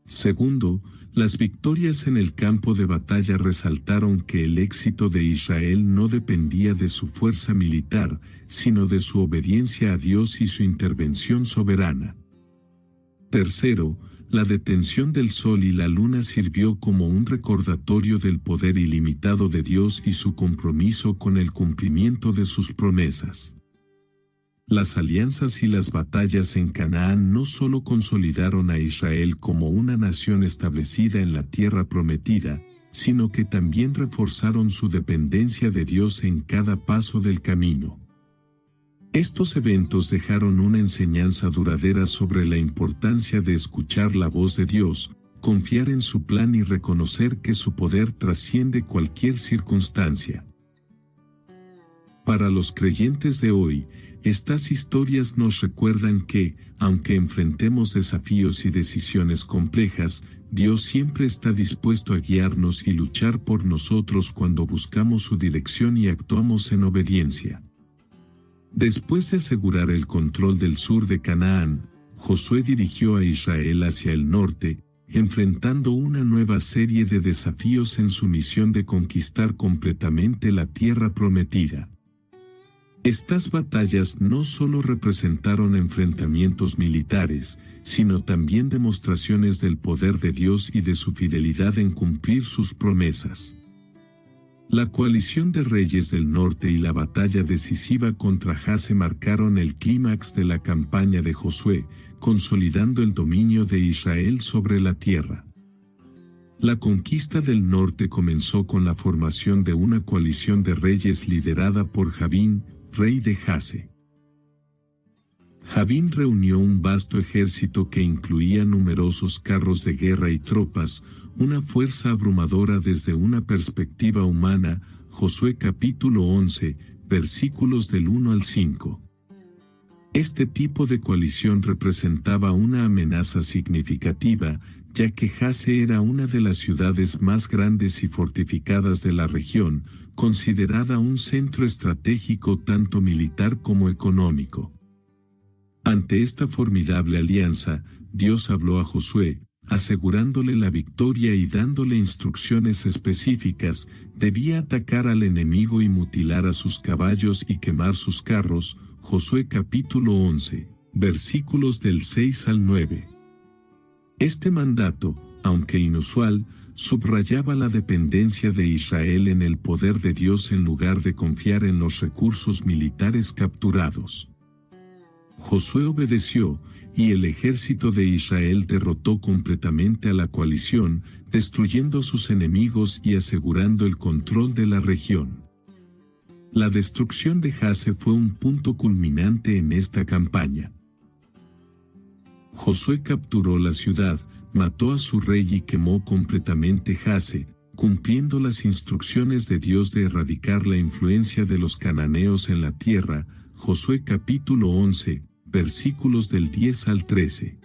Segundo, las victorias en el campo de batalla resaltaron que el éxito de Israel no dependía de su fuerza militar, sino de su obediencia a Dios y su intervención soberana. Tercero, la detención del sol y la luna sirvió como un recordatorio del poder ilimitado de Dios y su compromiso con el cumplimiento de sus promesas. Las alianzas y las batallas en Canaán no solo consolidaron a Israel como una nación establecida en la tierra prometida, sino que también reforzaron su dependencia de Dios en cada paso del camino. Estos eventos dejaron una enseñanza duradera sobre la importancia de escuchar la voz de Dios, confiar en su plan y reconocer que su poder trasciende cualquier circunstancia. Para los creyentes de hoy, estas historias nos recuerdan que, aunque enfrentemos desafíos y decisiones complejas, Dios siempre está dispuesto a guiarnos y luchar por nosotros cuando buscamos su dirección y actuamos en obediencia. Después de asegurar el control del sur de Canaán, Josué dirigió a Israel hacia el norte, enfrentando una nueva serie de desafíos en su misión de conquistar completamente la tierra prometida. Estas batallas no solo representaron enfrentamientos militares, sino también demostraciones del poder de Dios y de su fidelidad en cumplir sus promesas. La coalición de reyes del norte y la batalla decisiva contra Jase marcaron el clímax de la campaña de Josué, consolidando el dominio de Israel sobre la tierra. La conquista del norte comenzó con la formación de una coalición de reyes liderada por Jabín, rey de Jase. Jabín reunió un vasto ejército que incluía numerosos carros de guerra y tropas, una fuerza abrumadora desde una perspectiva humana. Josué capítulo 11, versículos del 1 al 5. Este tipo de coalición representaba una amenaza significativa, ya que Jase era una de las ciudades más grandes y fortificadas de la región, considerada un centro estratégico tanto militar como económico. Ante esta formidable alianza, Dios habló a Josué, asegurándole la victoria y dándole instrucciones específicas. Debía atacar al enemigo y mutilar a sus caballos y quemar sus carros. Josué capítulo 11, versículos del 6 al 9. Este mandato, aunque inusual, subrayaba la dependencia de Israel en el poder de Dios en lugar de confiar en los recursos militares capturados. Josué obedeció, y el ejército de Israel derrotó completamente a la coalición, destruyendo a sus enemigos y asegurando el control de la región. La destrucción de Jase fue un punto culminante en esta campaña. Josué capturó la ciudad, mató a su rey y quemó completamente Jase, cumpliendo las instrucciones de Dios de erradicar la influencia de los cananeos en la tierra. Josué capítulo 11, versículos del 10 al 13.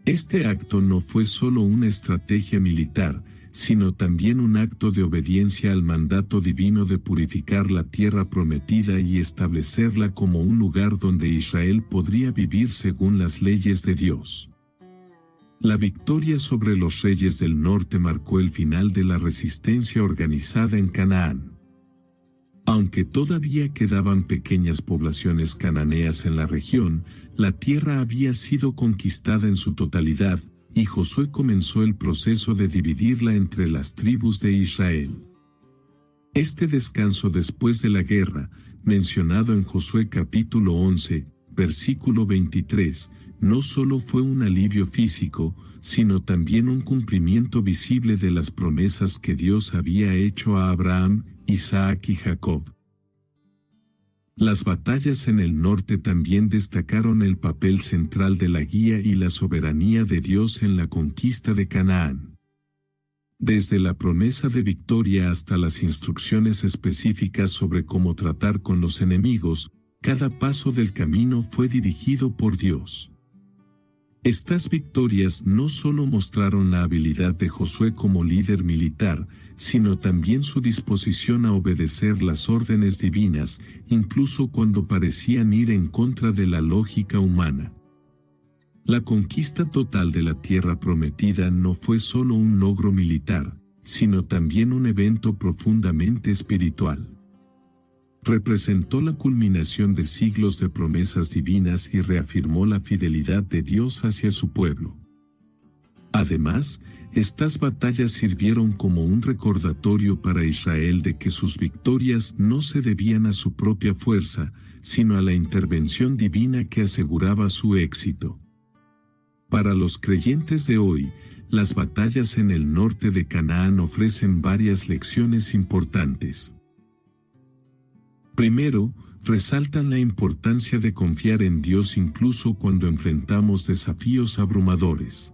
Este acto no fue solo una estrategia militar, sino también un acto de obediencia al mandato divino de purificar la tierra prometida y establecerla como un lugar donde Israel podría vivir según las leyes de Dios. La victoria sobre los reyes del norte marcó el final de la resistencia organizada en Canaán. Aunque todavía quedaban pequeñas poblaciones cananeas en la región, la tierra había sido conquistada en su totalidad, y Josué comenzó el proceso de dividirla entre las tribus de Israel. Este descanso después de la guerra, mencionado en Josué capítulo 11, versículo 23, no solo fue un alivio físico, sino también un cumplimiento visible de las promesas que Dios había hecho a Abraham, Isaac y Jacob. Las batallas en el norte también destacaron el papel central de la guía y la soberanía de Dios en la conquista de Canaán. Desde la promesa de victoria hasta las instrucciones específicas sobre cómo tratar con los enemigos, cada paso del camino fue dirigido por Dios. Estas victorias no solo mostraron la habilidad de Josué como líder militar, sino también su disposición a obedecer las órdenes divinas, incluso cuando parecían ir en contra de la lógica humana. La conquista total de la tierra prometida no fue solo un logro militar, sino también un evento profundamente espiritual. Representó la culminación de siglos de promesas divinas y reafirmó la fidelidad de Dios hacia su pueblo. Además, estas batallas sirvieron como un recordatorio para Israel de que sus victorias no se debían a su propia fuerza, sino a la intervención divina que aseguraba su éxito. Para los creyentes de hoy, las batallas en el norte de Canaán ofrecen varias lecciones importantes. Primero, resaltan la importancia de confiar en Dios incluso cuando enfrentamos desafíos abrumadores.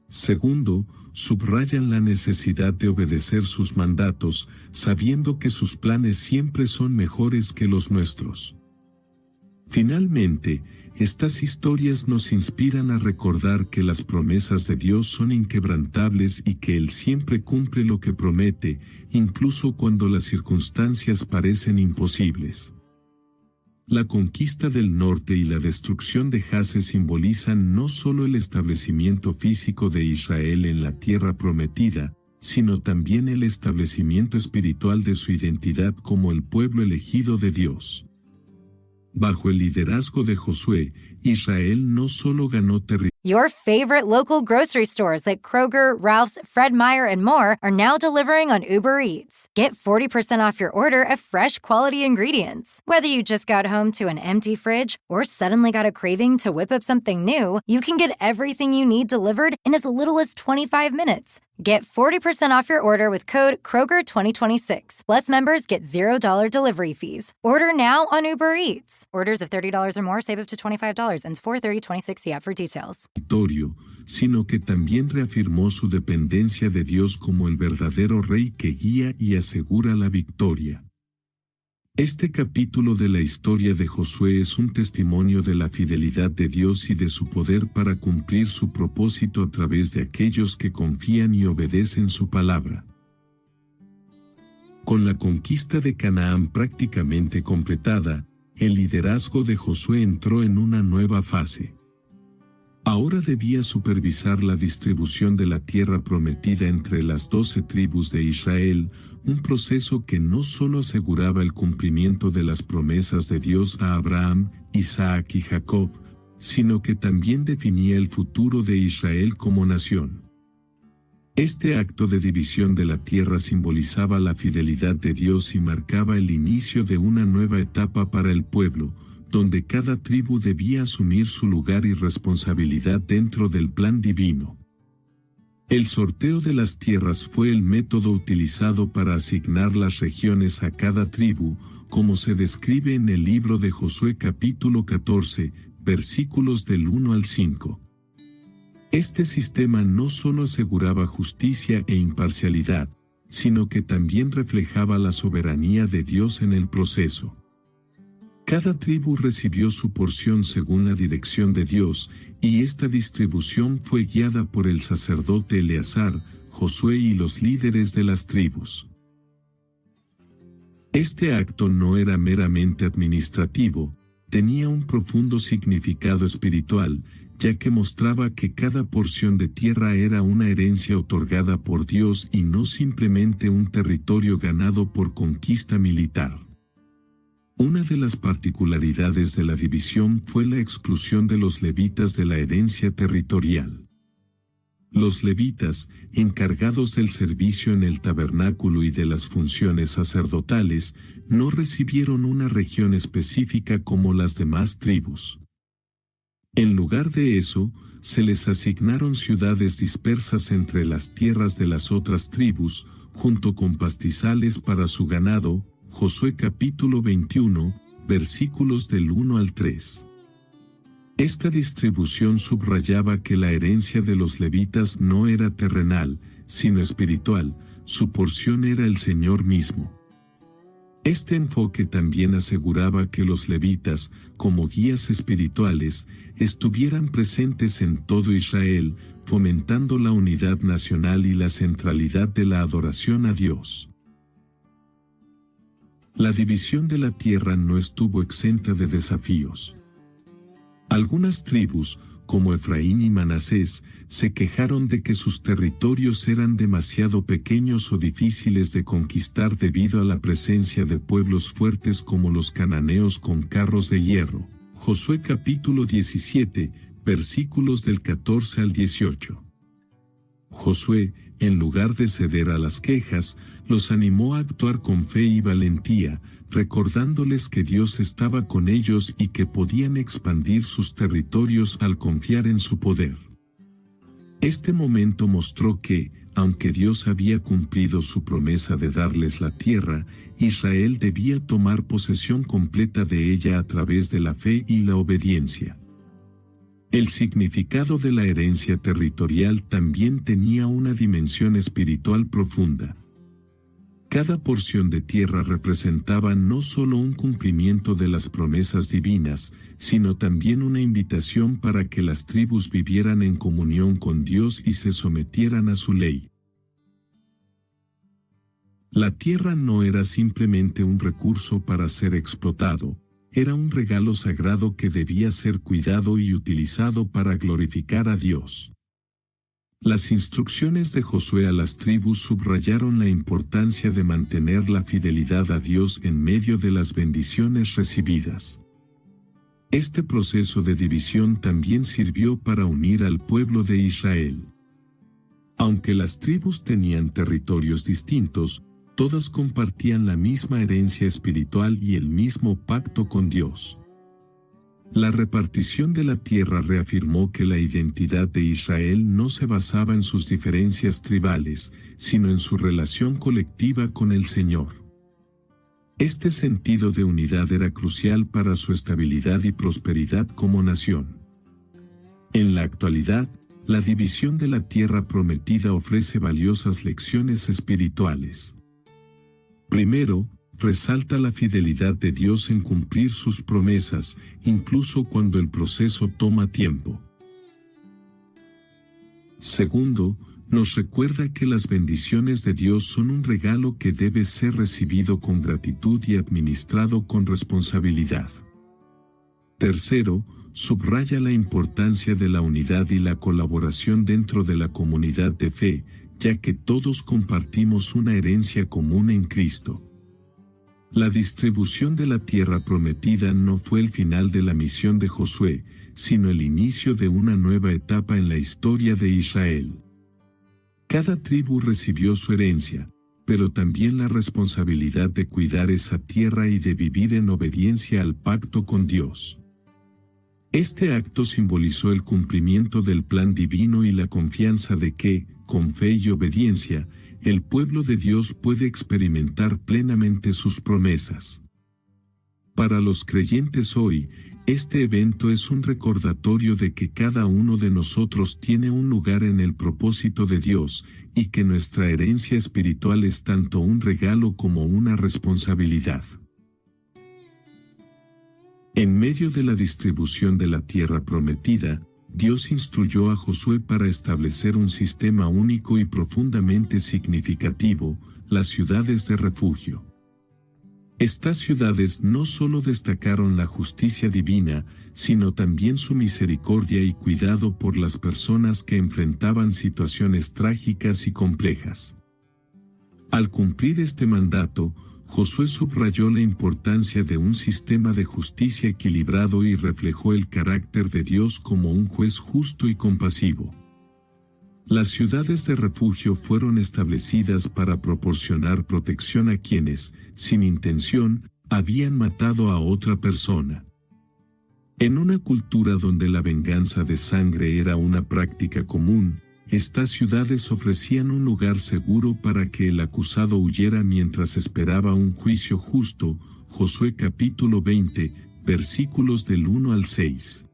Segundo, subrayan la necesidad de obedecer sus mandatos, sabiendo que sus planes siempre son mejores que los nuestros. Finalmente, estas historias nos inspiran a recordar que las promesas de Dios son inquebrantables y que Él siempre cumple lo que promete, incluso cuando las circunstancias parecen imposibles. La conquista del norte y la destrucción de Jase simbolizan no solo el establecimiento físico de Israel en la tierra prometida, sino también el establecimiento espiritual de su identidad como el pueblo elegido de Dios. Bajo el liderazgo de Josué, Israel no solo ganó territorio. Your favorite local grocery stores like Kroger, Ralph's, Fred Meyer, and more are now delivering on Uber Eats. Get 40% off your order of fresh, quality ingredients. Whether you just got home to an empty fridge or suddenly got a craving to whip up something new, you can get everything you need delivered in as little as 25 minutes. Get 40% off your order with code Kroger2026. Plus, members get $0 delivery fees. Order now on Uber Eats. Orders of $30 or more save up to $25. Ends 4/30/26. See app for details. Sino que también reafirmó su dependencia de Dios como el verdadero Rey que guía y asegura la victoria. Este capítulo de la historia de Josué es un testimonio de la fidelidad de Dios y de su poder para cumplir su propósito a través de aquellos que confían y obedecen su palabra. Con la conquista de Canaán prácticamente completada, el liderazgo de Josué entró en una nueva fase. Ahora debía supervisar la distribución de la tierra prometida entre las 12 tribus de Israel, un proceso que no solo aseguraba el cumplimiento de las promesas de Dios a Abraham, Isaac y Jacob, sino que también definía el futuro de Israel como nación. Este acto de división de la tierra simbolizaba la fidelidad de Dios y marcaba el inicio de una nueva etapa para el pueblo, donde cada tribu debía asumir su lugar y responsabilidad dentro del plan divino. El sorteo de las tierras fue el método utilizado para asignar las regiones a cada tribu, como se describe en el libro de Josué capítulo 14, versículos del 1 al 5. Este sistema no solo aseguraba justicia e imparcialidad, sino que también reflejaba la soberanía de Dios en el proceso. Cada tribu recibió su porción según la dirección de Dios, y esta distribución fue guiada por el sacerdote Eleazar, Josué y los líderes de las tribus. Este acto no era meramente administrativo, tenía un profundo significado espiritual, ya que mostraba que cada porción de tierra era una herencia otorgada por Dios y no simplemente un territorio ganado por conquista militar. Una de las particularidades de la división fue la exclusión de los levitas de la herencia territorial. Los levitas, encargados del servicio en el tabernáculo y de las funciones sacerdotales, no recibieron una región específica como las demás tribus. En lugar de eso, se les asignaron ciudades dispersas entre las tierras de las otras tribus, junto con pastizales para su ganado. Josué capítulo 21, versículos del 1 al 3. Esta distribución subrayaba que la herencia de los levitas no era terrenal, sino espiritual, su porción era el Señor mismo. Este enfoque también aseguraba que los levitas, como guías espirituales, estuvieran presentes en todo Israel, fomentando la unidad nacional y la centralidad de la adoración a Dios. La división de la tierra no estuvo exenta de desafíos. Algunas tribus, como Efraín y Manasés, se quejaron de que sus territorios eran demasiado pequeños o difíciles de conquistar debido a la presencia de pueblos fuertes como los cananeos con carros de hierro. Josué capítulo 17, versículos del 14 al 18. Josué, en lugar de ceder a las quejas, los animó a actuar con fe y valentía, recordándoles que Dios estaba con ellos y que podían expandir sus territorios al confiar en su poder. Este momento mostró que, aunque Dios había cumplido su promesa de darles la tierra, Israel debía tomar posesión completa de ella a través de la fe y la obediencia. El significado de la herencia territorial también tenía una dimensión espiritual profunda. Cada porción de tierra representaba no solo un cumplimiento de las promesas divinas, sino también una invitación para que las tribus vivieran en comunión con Dios y se sometieran a su ley. La tierra no era simplemente un recurso para ser explotado, era un regalo sagrado que debía ser cuidado y utilizado para glorificar a Dios. Las instrucciones de Josué a las tribus subrayaron la importancia de mantener la fidelidad a Dios en medio de las bendiciones recibidas. Este proceso de división también sirvió para unir al pueblo de Israel. Aunque las tribus tenían territorios distintos, todas compartían la misma herencia espiritual y el mismo pacto con Dios. La repartición de la tierra reafirmó que la identidad de Israel no se basaba en sus diferencias tribales, sino en su relación colectiva con el Señor. Este sentido de unidad era crucial para su estabilidad y prosperidad como nación. En la actualidad, la división de la tierra prometida ofrece valiosas lecciones espirituales. Primero, resalta la fidelidad de Dios en cumplir sus promesas, incluso cuando el proceso toma tiempo. Segundo, nos recuerda que las bendiciones de Dios son un regalo que debe ser recibido con gratitud y administrado con responsabilidad. Tercero, subraya la importancia de la unidad y la colaboración dentro de la comunidad de fe, ya que todos compartimos una herencia común en Cristo. La distribución de la tierra prometida no fue el final de la misión de Josué, sino el inicio de una nueva etapa en la historia de Israel. Cada tribu recibió su herencia, pero también la responsabilidad de cuidar esa tierra y de vivir en obediencia al pacto con Dios. Este acto simbolizó el cumplimiento del plan divino y la confianza de que, con fe y obediencia, el pueblo de Dios puede experimentar plenamente sus promesas. Para los creyentes hoy, este evento es un recordatorio de que cada uno de nosotros tiene un lugar en el propósito de Dios, y que nuestra herencia espiritual es tanto un regalo como una responsabilidad. En medio de la distribución de la tierra prometida, Dios instruyó a Josué para establecer un sistema único y profundamente significativo, las ciudades de refugio. Estas ciudades no solo destacaron la justicia divina, sino también su misericordia y cuidado por las personas que enfrentaban situaciones trágicas y complejas. Al cumplir este mandato, Josué subrayó la importancia de un sistema de justicia equilibrado y reflejó el carácter de Dios como un juez justo y compasivo. Las ciudades de refugio fueron establecidas para proporcionar protección a quienes, sin intención, habían matado a otra persona. En una cultura donde la venganza de sangre era una práctica común, estas ciudades ofrecían un lugar seguro para que el acusado huyera mientras esperaba un juicio justo. Josué capítulo 20, versículos del 1 al 6.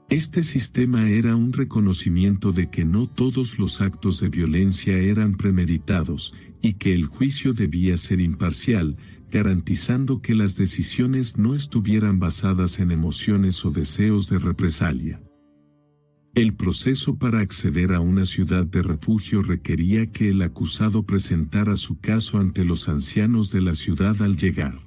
Este sistema era un reconocimiento de que no todos los actos de violencia eran premeditados, y que el juicio debía ser imparcial, garantizando que las decisiones no estuvieran basadas en emociones o deseos de represalia. El proceso para acceder a una ciudad de refugio requería que el acusado presentara su caso ante los ancianos de la ciudad al llegar.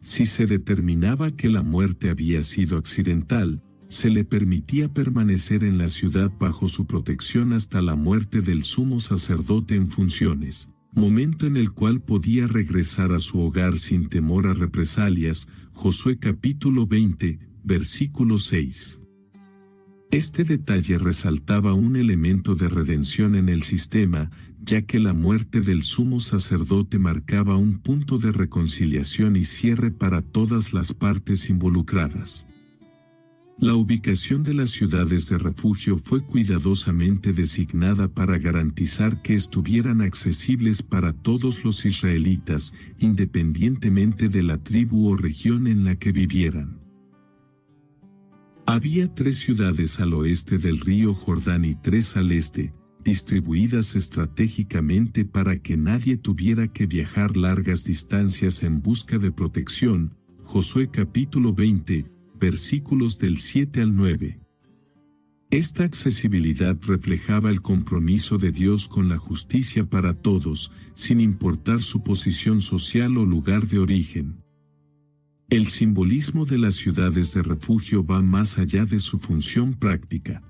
Si se determinaba que la muerte había sido accidental, se le permitía permanecer en la ciudad bajo su protección hasta la muerte del sumo sacerdote en funciones, momento en el cual podía regresar a su hogar sin temor a represalias. Josué capítulo 20, versículo 6. Este detalle resaltaba un elemento de redención en el sistema, ya que la muerte del sumo sacerdote marcaba un punto de reconciliación y cierre para todas las partes involucradas. La ubicación de las ciudades de refugio fue cuidadosamente designada para garantizar que estuvieran accesibles para todos los israelitas, independientemente de la tribu o región en la que vivieran. Había 3 ciudades al oeste del río Jordán y 3 al este, distribuidas estratégicamente para que nadie tuviera que viajar largas distancias en busca de protección. Josué capítulo 20, versículos del 7 al 9. Esta accesibilidad reflejaba el compromiso de Dios con la justicia para todos, sin importar su posición social o lugar de origen. El simbolismo de las ciudades de refugio va más allá de su función práctica.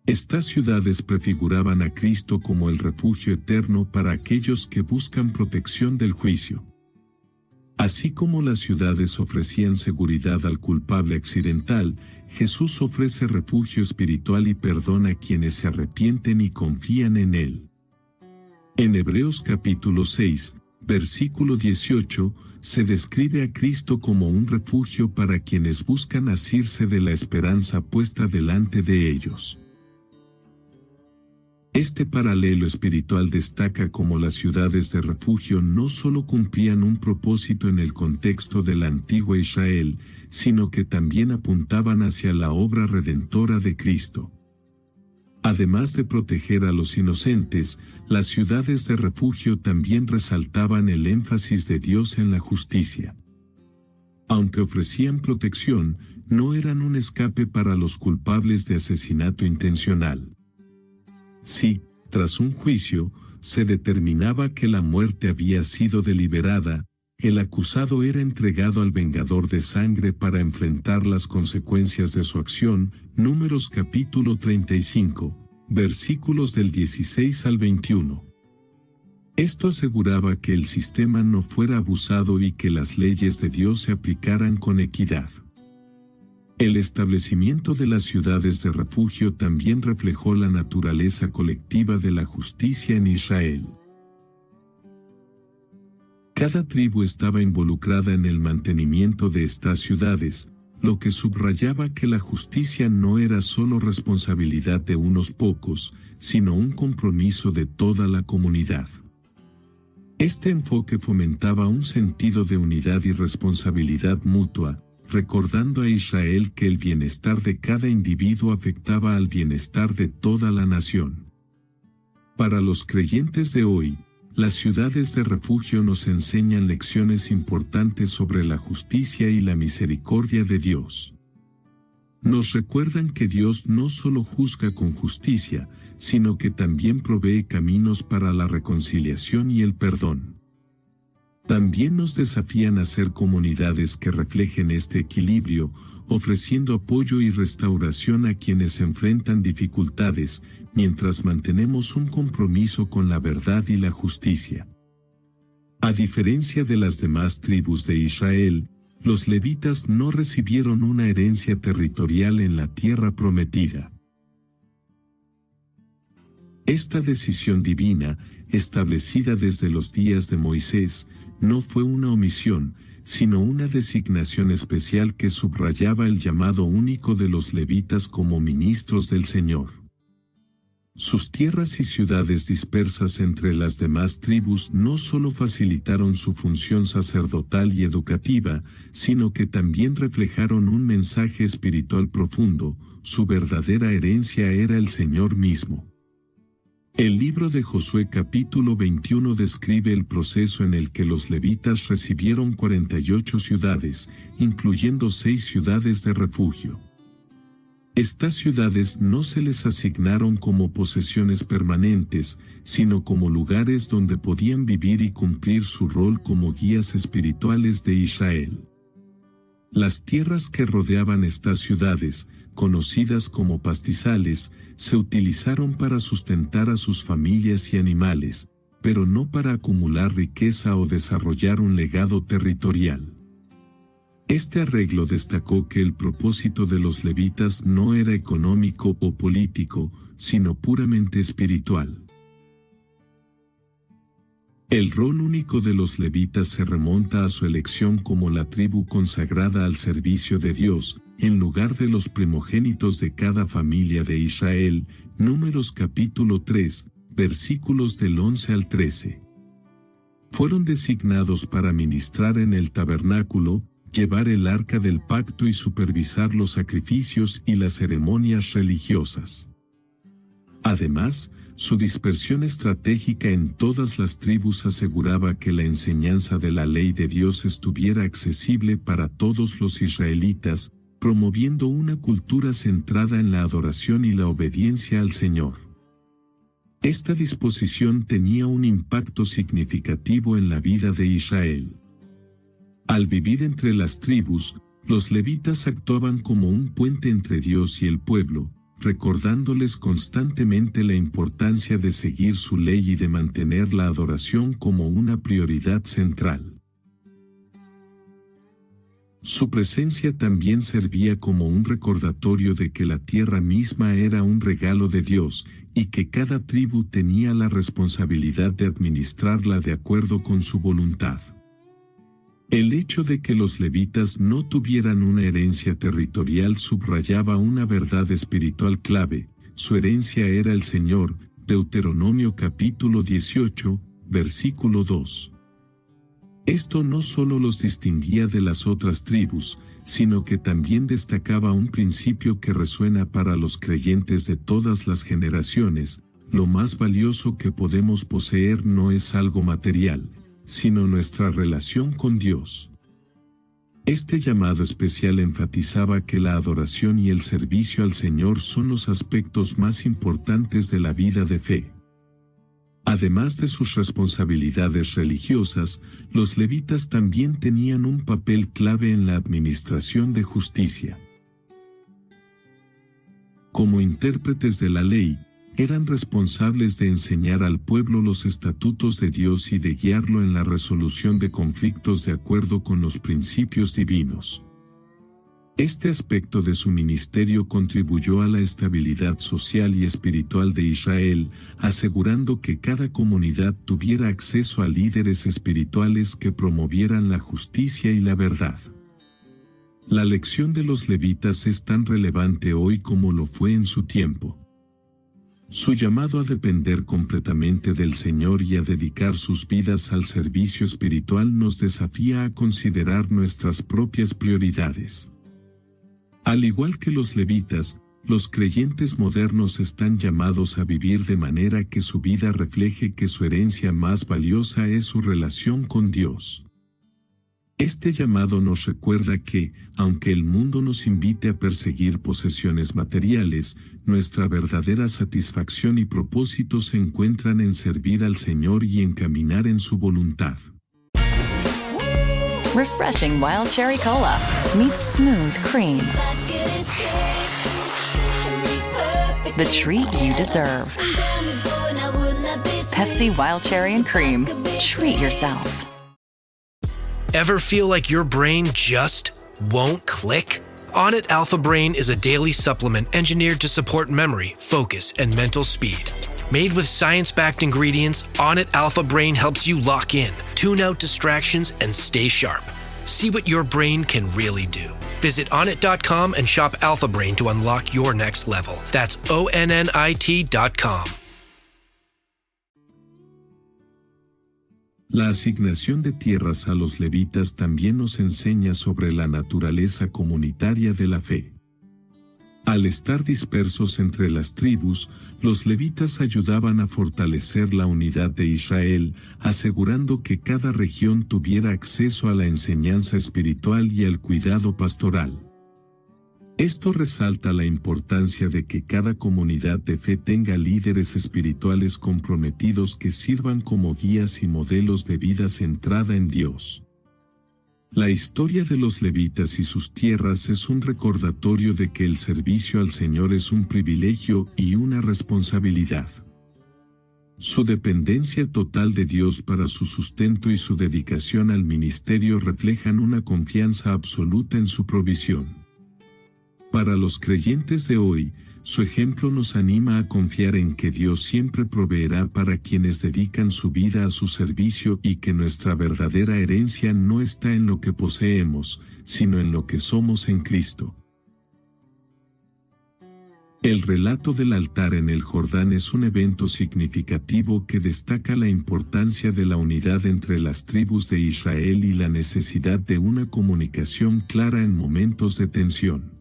Estas ciudades prefiguraban a Cristo como el refugio eterno para aquellos que buscan protección del juicio. Así como las ciudades ofrecían seguridad al culpable accidental, Jesús ofrece refugio espiritual y perdón a quienes se arrepienten y confían en Él. En Hebreos capítulo 6, versículo 18, se describe a Cristo como un refugio para quienes buscan asirse de la esperanza puesta delante de ellos. Este paralelo espiritual destaca cómo las ciudades de refugio no solo cumplían un propósito en el contexto de la antigua Israel, sino que también apuntaban hacia la obra redentora de Cristo. Además de proteger a los inocentes, las ciudades de refugio también resaltaban el énfasis de Dios en la justicia. Aunque ofrecían protección, no eran un escape para los culpables de asesinato intencional. Si, tras un juicio, se determinaba que la muerte había sido deliberada, el acusado era entregado al vengador de sangre para enfrentar las consecuencias de su acción. Números capítulo 35, versículos del 16 al 21. Esto aseguraba que el sistema no fuera abusado y que las leyes de Dios se aplicaran con equidad. El establecimiento de las ciudades de refugio también reflejó la naturaleza colectiva de la justicia en Israel. Cada tribu estaba involucrada en el mantenimiento de estas ciudades, lo que subrayaba que la justicia no era solo responsabilidad de unos pocos, sino un compromiso de toda la comunidad. Este enfoque fomentaba un sentido de unidad y responsabilidad mutua, recordando a Israel que el bienestar de cada individuo afectaba al bienestar de toda la nación. Para los creyentes de hoy, las ciudades de refugio nos enseñan lecciones importantes sobre la justicia y la misericordia de Dios. Nos recuerdan que Dios no solo juzga con justicia, sino que también provee caminos para la reconciliación y el perdón. También nos desafían a ser comunidades que reflejen este equilibrio, ofreciendo apoyo y restauración a quienes enfrentan dificultades, mientras mantenemos un compromiso con la verdad y la justicia. A diferencia de las demás tribus de Israel, los levitas no recibieron una herencia territorial en la tierra prometida. Esta decisión divina, establecida desde los días de Moisés, no fue una omisión, sino una designación especial que subrayaba el llamado único de los levitas como ministros del Señor. Sus tierras y ciudades dispersas entre las demás tribus no solo facilitaron su función sacerdotal y educativa, sino que también reflejaron un mensaje espiritual profundo. Su verdadera herencia era el Señor mismo. El libro de Josué capítulo 21 describe el proceso en el que los levitas recibieron 48 ciudades, incluyendo 6 ciudades de refugio. Estas ciudades no se les asignaron como posesiones permanentes, sino como lugares donde podían vivir y cumplir su rol como guías espirituales de Israel. Las tierras que rodeaban estas ciudades, conocidas como pastizales, se utilizaron para sustentar a sus familias y animales, pero no para acumular riqueza o desarrollar un legado territorial. Este arreglo destacó que el propósito de los levitas no era económico o político, sino puramente espiritual. El rol único de los levitas se remonta a su elección como la tribu consagrada al servicio de Dios, en lugar de los primogénitos de cada familia de Israel. Números capítulo 3, versículos del 11 al 13. Fueron designados para ministrar en el tabernáculo, llevar el arca del pacto y supervisar los sacrificios y las ceremonias religiosas. Además, su dispersión estratégica en todas las tribus aseguraba que la enseñanza de la ley de Dios estuviera accesible para todos los israelitas, promoviendo una cultura centrada en la adoración y la obediencia al Señor. Esta disposición tenía un impacto significativo en la vida de Israel. Al vivir entre las tribus, los levitas actuaban como un puente entre Dios y el pueblo, recordándoles constantemente la importancia de seguir su ley y de mantener la adoración como una prioridad central. Su presencia también servía como un recordatorio de que la tierra misma era un regalo de Dios y que cada tribu tenía la responsabilidad de administrarla de acuerdo con su voluntad. El hecho de que los levitas no tuvieran una herencia territorial subrayaba una verdad espiritual clave: su herencia era el Señor. Deuteronomio capítulo 18, versículo 2. Esto no solo los distinguía de las otras tribus, sino que también destacaba un principio que resuena para los creyentes de todas las generaciones: lo más valioso que podemos poseer no es algo material, sino nuestra relación con Dios. Este llamado especial enfatizaba que la adoración y el servicio al Señor son los aspectos más importantes de la vida de fe. Además de sus responsabilidades religiosas, los levitas también tenían un papel clave en la administración de justicia. Como intérpretes de la ley, eran responsables de enseñar al pueblo los estatutos de Dios y de guiarlo en la resolución de conflictos de acuerdo con los principios divinos. Este aspecto de su ministerio contribuyó a la estabilidad social y espiritual de Israel, asegurando que cada comunidad tuviera acceso a líderes espirituales que promovieran la justicia y la verdad. La lección de los levitas es tan relevante hoy como lo fue en su tiempo. Su llamado a depender completamente del Señor y a dedicar sus vidas al servicio espiritual nos desafía a considerar nuestras propias prioridades. Al igual que los levitas, los creyentes modernos están llamados a vivir de manera que su vida refleje que su herencia más valiosa es su relación con Dios. Este llamado nos recuerda que, aunque el mundo nos invite a perseguir posesiones materiales, nuestra verdadera satisfacción y propósito se encuentran en servir al Señor y en caminar en su voluntad. Refreshing Wild Cherry Cola meets smooth cream. The treat you deserve. Pepsi Wild Cherry and Cream. Treat yourself. Ever feel like your brain just won't click? Onnit Alpha Brain is a daily supplement engineered to support memory, focus, and mental speed. Made with science-backed ingredients, Onnit Alpha Brain helps you lock in, tune out distractions, and stay sharp. See what your brain can really do. Visit onnit.com and shop Alpha Brain to unlock your next level. That's ONNIT.com. La asignación de tierras a los levitas también nos enseña sobre la naturaleza comunitaria de la fe. Al estar dispersos entre las tribus, los levitas ayudaban a fortalecer la unidad de Israel, asegurando que cada región tuviera acceso a la enseñanza espiritual y al cuidado pastoral. Esto resalta la importancia de que cada comunidad de fe tenga líderes espirituales comprometidos que sirvan como guías y modelos de vida centrada en Dios. La historia de los levitas y sus tierras es un recordatorio de que el servicio al Señor es un privilegio y una responsabilidad. Su dependencia total de Dios para su sustento y su dedicación al ministerio reflejan una confianza absoluta en su provisión. Para los creyentes de hoy, su ejemplo nos anima a confiar en que Dios siempre proveerá para quienes dedican su vida a su servicio y que nuestra verdadera herencia no está en lo que poseemos, sino en lo que somos en Cristo. El relato del altar en el Jordán es un evento significativo que destaca la importancia de la unidad entre las tribus de Israel y la necesidad de una comunicación clara en momentos de tensión.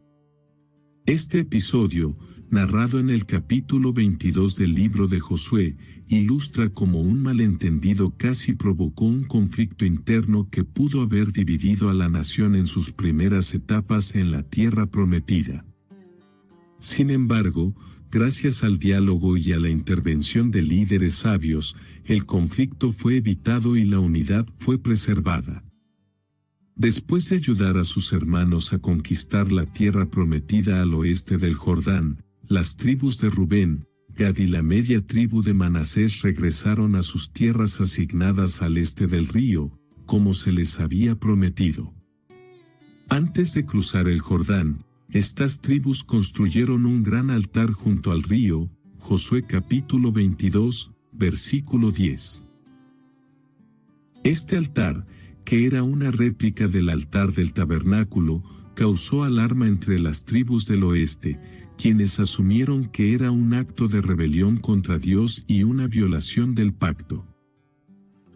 Este episodio, narrado en el capítulo 22 del libro de Josué, ilustra cómo un malentendido casi provocó un conflicto interno que pudo haber dividido a la nación en sus primeras etapas en la tierra prometida. Sin embargo, gracias al diálogo y a la intervención de líderes sabios, el conflicto fue evitado y la unidad fue preservada. Después de ayudar a sus hermanos a conquistar la tierra prometida al oeste del Jordán, las tribus de Rubén, Gad y la media tribu de Manasés regresaron a sus tierras asignadas al este del río, como se les había prometido. Antes de cruzar el Jordán, estas tribus construyeron un gran altar junto al río, Josué capítulo 22, versículo 10. Este altar, que era una réplica del altar del tabernáculo, causó alarma entre las tribus del oeste, quienes asumieron que era un acto de rebelión contra Dios y una violación del pacto.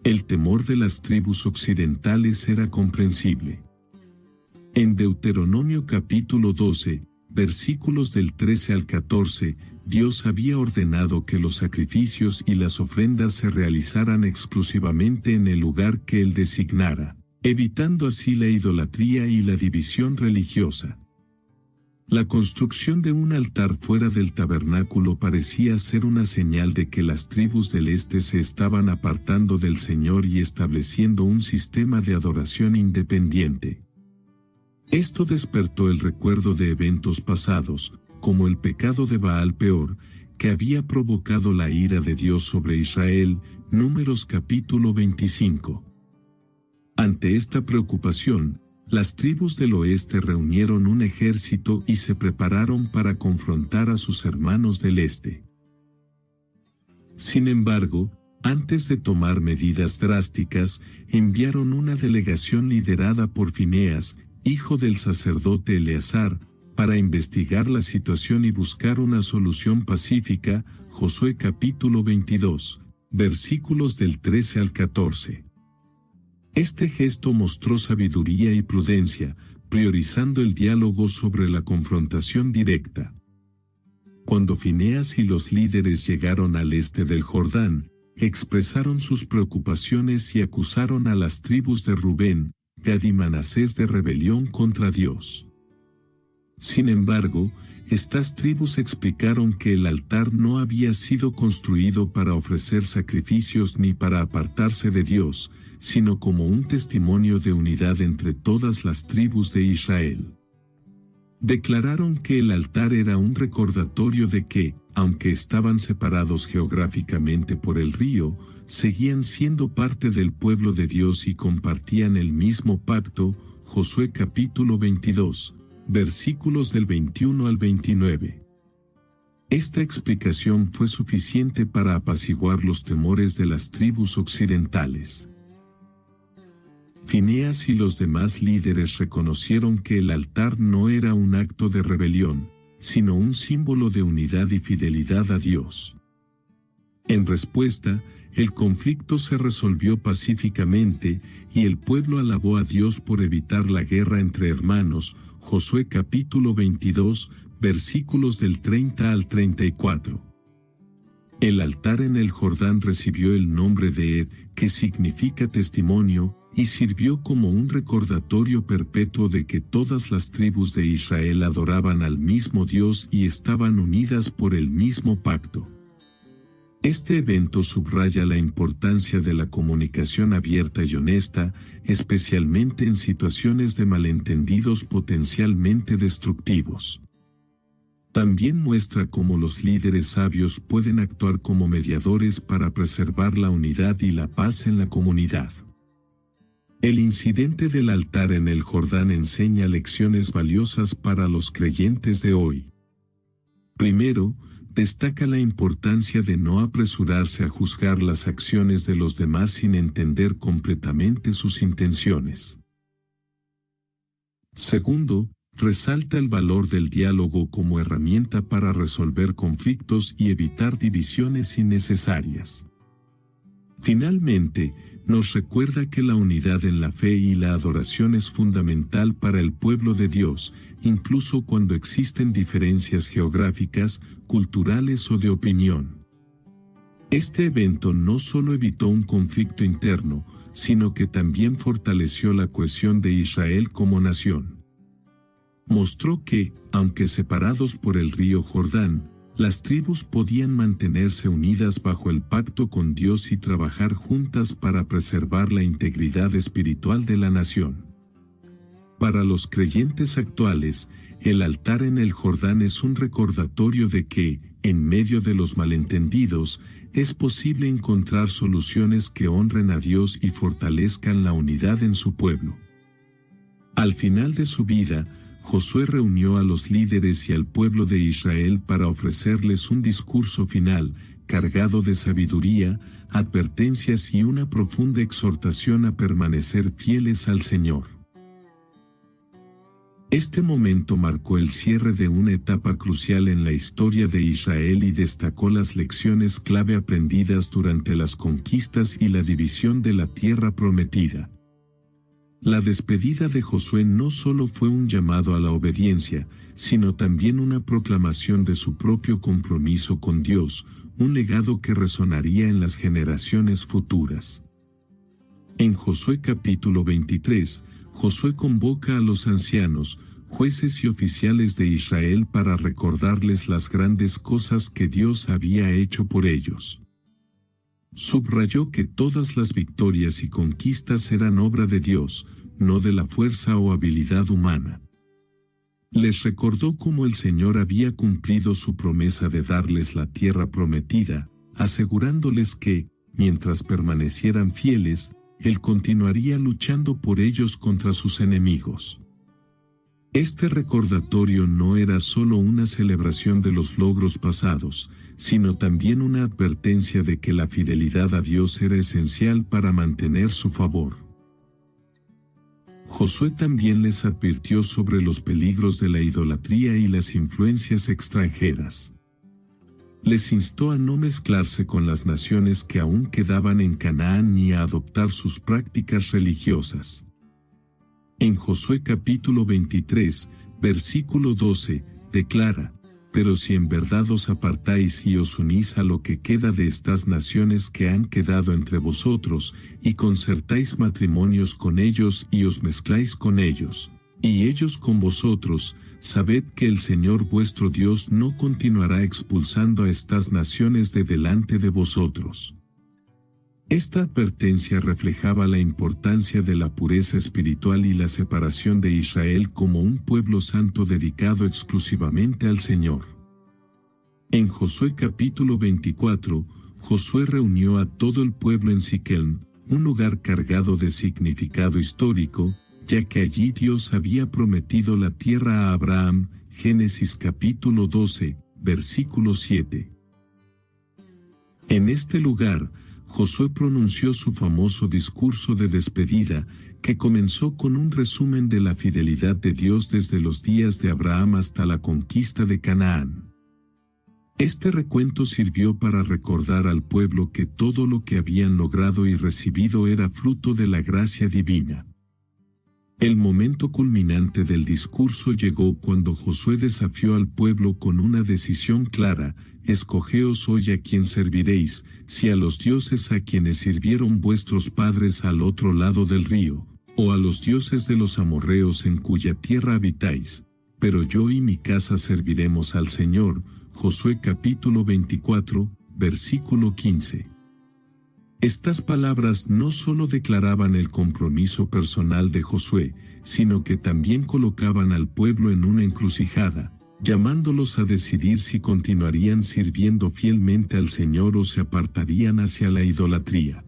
El temor de las tribus occidentales era comprensible. En Deuteronomio capítulo 12, versículos del 13 al 14, Dios había ordenado que los sacrificios y las ofrendas se realizaran exclusivamente en el lugar que Él designara, evitando así la idolatría y la división religiosa. La construcción de un altar fuera del tabernáculo parecía ser una señal de que las tribus del este se estaban apartando del Señor y estableciendo un sistema de adoración independiente. Esto despertó el recuerdo de eventos pasados, como el pecado de Baal Peor, que había provocado la ira de Dios sobre Israel, Números capítulo 25. Ante esta preocupación, las tribus del oeste reunieron un ejército y se prepararon para confrontar a sus hermanos del este. Sin embargo, antes de tomar medidas drásticas, enviaron una delegación liderada por Fineas, hijo del sacerdote Eleazar, para investigar la situación y buscar una solución pacífica, Josué capítulo 22, versículos del 13 al 14. Este gesto mostró sabiduría y prudencia, priorizando el diálogo sobre la confrontación directa. Cuando Fineas y los líderes llegaron al este del Jordán, expresaron sus preocupaciones y acusaron a las tribus de Rubén, Gad y Manasés de rebelión contra Dios. Sin embargo, estas tribus explicaron que el altar no había sido construido para ofrecer sacrificios ni para apartarse de Dios, sino como un testimonio de unidad entre todas las tribus de Israel. Declararon que el altar era un recordatorio de que, aunque estaban separados geográficamente por el río, seguían siendo parte del pueblo de Dios y compartían el mismo pacto. Josué capítulo 22, versículos del 21 al 29. Esta explicación fue suficiente para apaciguar los temores de las tribus occidentales. Fineas y los demás líderes reconocieron que el altar no era un acto de rebelión, sino un símbolo de unidad y fidelidad a Dios. En respuesta, el conflicto se resolvió pacíficamente y el pueblo alabó a Dios por evitar la guerra entre hermanos. Josué capítulo 22, versículos del 30 al 34. El altar en el Jordán recibió el nombre de Ed, que significa testimonio, y sirvió como un recordatorio perpetuo de que todas las tribus de Israel adoraban al mismo Dios y estaban unidas por el mismo pacto. Este evento subraya la importancia de la comunicación abierta y honesta, especialmente en situaciones de malentendidos potencialmente destructivos. También muestra cómo los líderes sabios pueden actuar como mediadores para preservar la unidad y la paz en la comunidad. El incidente del altar en el Jordán enseña lecciones valiosas para los creyentes de hoy. Primero, destaca la importancia de no apresurarse a juzgar las acciones de los demás sin entender completamente sus intenciones. Segundo, resalta el valor del diálogo como herramienta para resolver conflictos y evitar divisiones innecesarias. Finalmente, nos recuerda que la unidad en la fe y la adoración es fundamental para el pueblo de Dios, incluso cuando existen diferencias geográficas, culturales o de opinión. Este evento no solo evitó un conflicto interno, sino que también fortaleció la cohesión de Israel como nación. Mostró que, aunque separados por el río Jordán, las tribus podían mantenerse unidas bajo el pacto con Dios y trabajar juntas para preservar la integridad espiritual de la nación. Para los creyentes actuales, el altar en el Jordán es un recordatorio de que, en medio de los malentendidos, es posible encontrar soluciones que honren a Dios y fortalezcan la unidad en su pueblo. Al final de su vida, Josué reunió a los líderes y al pueblo de Israel para ofrecerles un discurso final, cargado de sabiduría, advertencias y una profunda exhortación a permanecer fieles al Señor. Este momento marcó el cierre de una etapa crucial en la historia de Israel y destacó las lecciones clave aprendidas durante las conquistas y la división de la tierra prometida. La despedida de Josué no solo fue un llamado a la obediencia, sino también una proclamación de su propio compromiso con Dios, un legado que resonaría en las generaciones futuras. En Josué capítulo 23, Josué convoca a los ancianos, jueces y oficiales de Israel para recordarles las grandes cosas que Dios había hecho por ellos. Subrayó que todas las victorias y conquistas eran obra de Dios, no de la fuerza o habilidad humana. Les recordó cómo el Señor había cumplido su promesa de darles la tierra prometida, asegurándoles que, mientras permanecieran fieles, Él continuaría luchando por ellos contra sus enemigos. Este recordatorio no era solo una celebración de los logros pasados, sino también una advertencia de que la fidelidad a Dios era esencial para mantener su favor. Josué también les advirtió sobre los peligros de la idolatría y las influencias extranjeras. Les instó a no mezclarse con las naciones que aún quedaban en Canaán ni a adoptar sus prácticas religiosas. En Josué capítulo 23, versículo 12, declara: pero si en verdad os apartáis y os unís a lo que queda de estas naciones que han quedado entre vosotros, y concertáis matrimonios con ellos y os mezcláis con ellos, y ellos con vosotros, sabed que el Señor vuestro Dios no continuará expulsando a estas naciones de delante de vosotros. Esta advertencia reflejaba la importancia de la pureza espiritual y la separación de Israel como un pueblo santo dedicado exclusivamente al Señor. En Josué capítulo 24, Josué reunió a todo el pueblo en Siquem, un lugar cargado de significado histórico, ya que allí Dios había prometido la tierra a Abraham, Génesis capítulo 12, versículo 7. En este lugar, Josué pronunció su famoso discurso de despedida, que comenzó con un resumen de la fidelidad de Dios desde los días de Abraham hasta la conquista de Canaán. Este recuento sirvió para recordar al pueblo que todo lo que habían logrado y recibido era fruto de la gracia divina. El momento culminante del discurso llegó cuando Josué desafió al pueblo con una decisión clara: escogeos hoy a quién serviréis, si a los dioses a quienes sirvieron vuestros padres al otro lado del río, o a los dioses de los amorreos en cuya tierra habitáis, pero yo y mi casa serviremos al Señor. Josué capítulo 24, versículo 15. Estas palabras no solo declaraban el compromiso personal de Josué, sino que también colocaban al pueblo en una encrucijada, llamándolos a decidir si continuarían sirviendo fielmente al Señor o se apartarían hacia la idolatría.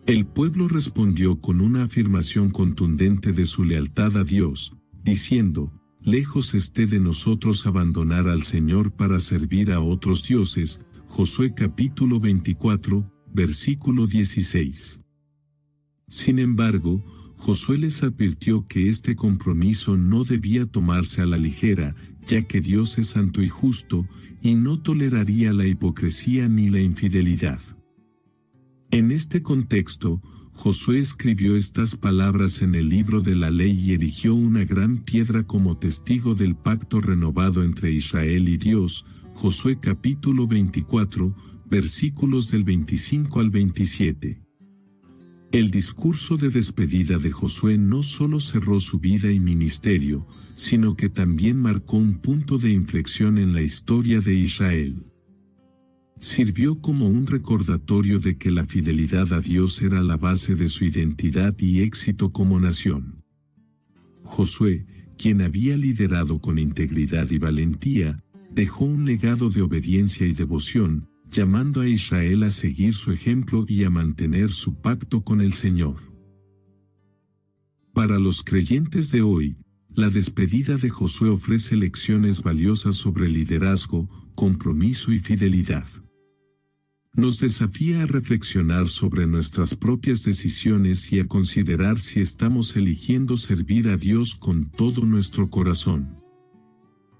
El pueblo respondió con una afirmación contundente de su lealtad a Dios, diciendo: lejos esté de nosotros abandonar al Señor para servir a otros dioses. Josué capítulo 24, versículo 16. Sin embargo, Josué les advirtió que este compromiso no debía tomarse a la ligera, ya que Dios es santo y justo, y no toleraría la hipocresía ni la infidelidad. En este contexto, Josué escribió estas palabras en el libro de la ley y erigió una gran piedra como testigo del pacto renovado entre Israel y Dios. Josué capítulo 24, versículos del 25 al 27. El discurso de despedida de Josué no solo cerró su vida y ministerio, sino que también marcó un punto de inflexión en la historia de Israel. Sirvió como un recordatorio de que la fidelidad a Dios era la base de su identidad y éxito como nación. Josué, quien había liderado con integridad y valentía, dejó un legado de obediencia y devoción, llamando a Israel a seguir su ejemplo y a mantener su pacto con el Señor. Para los creyentes de hoy, la despedida de Josué ofrece lecciones valiosas sobre liderazgo, compromiso y fidelidad. Nos desafía a reflexionar sobre nuestras propias decisiones y a considerar si estamos eligiendo servir a Dios con todo nuestro corazón.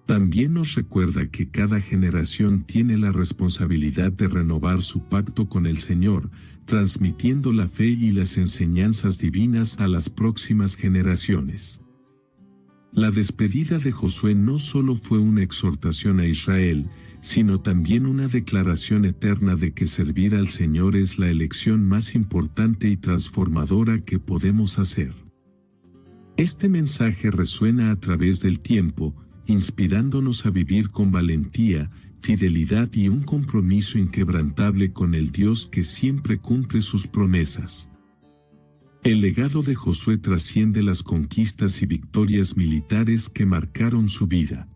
También nos recuerda que cada generación tiene la responsabilidad de renovar su pacto con el Señor, transmitiendo la fe y las enseñanzas divinas a las próximas generaciones. La despedida de Josué no solo fue una exhortación a Israel, sino también una declaración eterna de que servir al Señor es la elección más importante y transformadora que podemos hacer. Este mensaje resuena a través del tiempo, inspirándonos a vivir con valentía, fidelidad y un compromiso inquebrantable con el Dios que siempre cumple sus promesas. El legado de Josué trasciende las conquistas y victorias militares que marcaron su vida.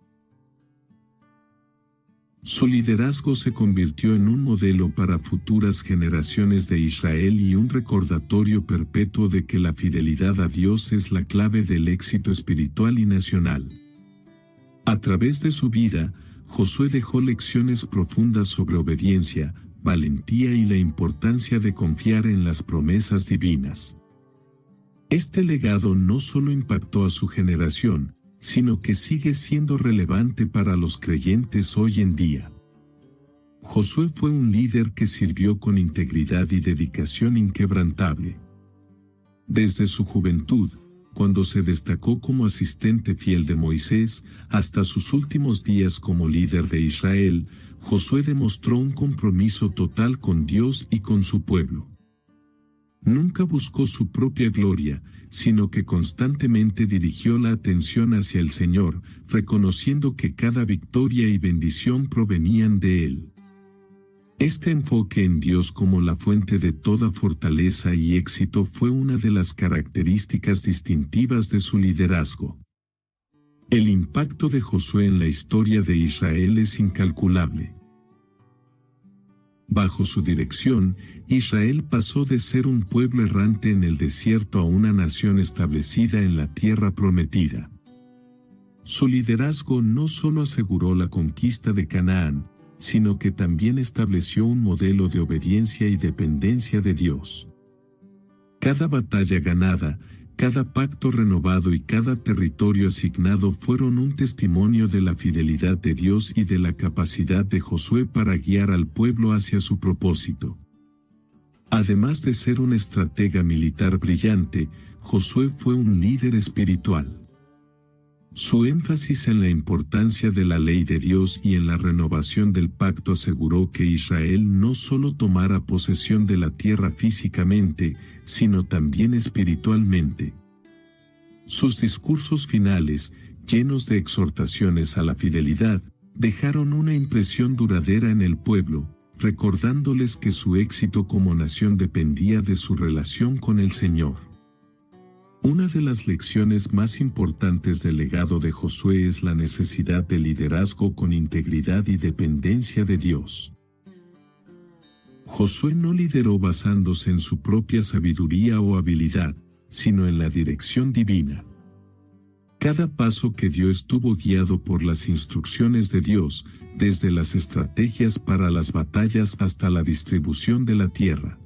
Su liderazgo se convirtió en un modelo para futuras generaciones de Israel y un recordatorio perpetuo de que la fidelidad a Dios es la clave del éxito espiritual y nacional. A través de su vida, Josué dejó lecciones profundas sobre obediencia, valentía y la importancia de confiar en las promesas divinas. Este legado no solo impactó a su generación, sino que sigue siendo relevante para los creyentes hoy en día. Josué fue un líder que sirvió con integridad y dedicación inquebrantable. Desde su juventud, cuando se destacó como asistente fiel de Moisés, hasta sus últimos días como líder de Israel, Josué demostró un compromiso total con Dios y con su pueblo. Nunca buscó su propia gloria, sino que constantemente dirigió la atención hacia el Señor, reconociendo que cada victoria y bendición provenían de Él. Este enfoque en Dios como la fuente de toda fortaleza y éxito fue una de las características distintivas de su liderazgo. El impacto de Josué en la historia de Israel es incalculable. Bajo su dirección, Israel pasó de ser un pueblo errante en el desierto a una nación establecida en la tierra prometida. Su liderazgo no solo aseguró la conquista de Canaán, sino que también estableció un modelo de obediencia y dependencia de Dios. Cada batalla ganada, cada pacto renovado y cada territorio asignado fueron un testimonio de la fidelidad de Dios y de la capacidad de Josué para guiar al pueblo hacia su propósito. Además de ser un estratega militar brillante, Josué fue un líder espiritual. Su énfasis en la importancia de la ley de Dios y en la renovación del pacto aseguró que Israel no solo tomara posesión de la tierra físicamente, sino también espiritualmente. Sus discursos finales, llenos de exhortaciones a la fidelidad, dejaron una impresión duradera en el pueblo, recordándoles que su éxito como nación dependía de su relación con el Señor. Una de las lecciones más importantes del legado de Josué es la necesidad de liderazgo con integridad y dependencia de Dios. Josué no lideró basándose en su propia sabiduría o habilidad, sino en la dirección divina. Cada paso que dio estuvo guiado por las instrucciones de Dios, desde las estrategias para las batallas hasta la distribución de la tierra.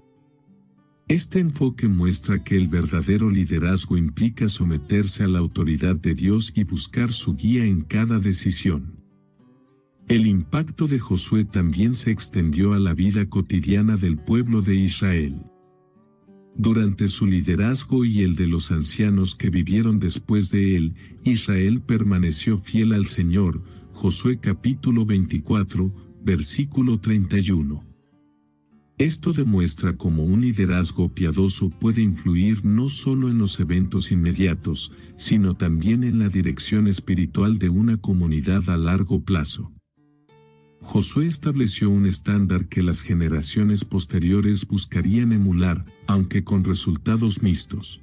Este enfoque muestra que el verdadero liderazgo implica someterse a la autoridad de Dios y buscar su guía en cada decisión. El impacto de Josué también se extendió a la vida cotidiana del pueblo de Israel. Durante su liderazgo y el de los ancianos que vivieron después de él, Israel permaneció fiel al Señor. Josué capítulo 24, versículo 31. Esto demuestra cómo un liderazgo piadoso puede influir no solo en los eventos inmediatos, sino también en la dirección espiritual de una comunidad a largo plazo. Josué estableció un estándar que las generaciones posteriores buscarían emular, aunque con resultados mixtos.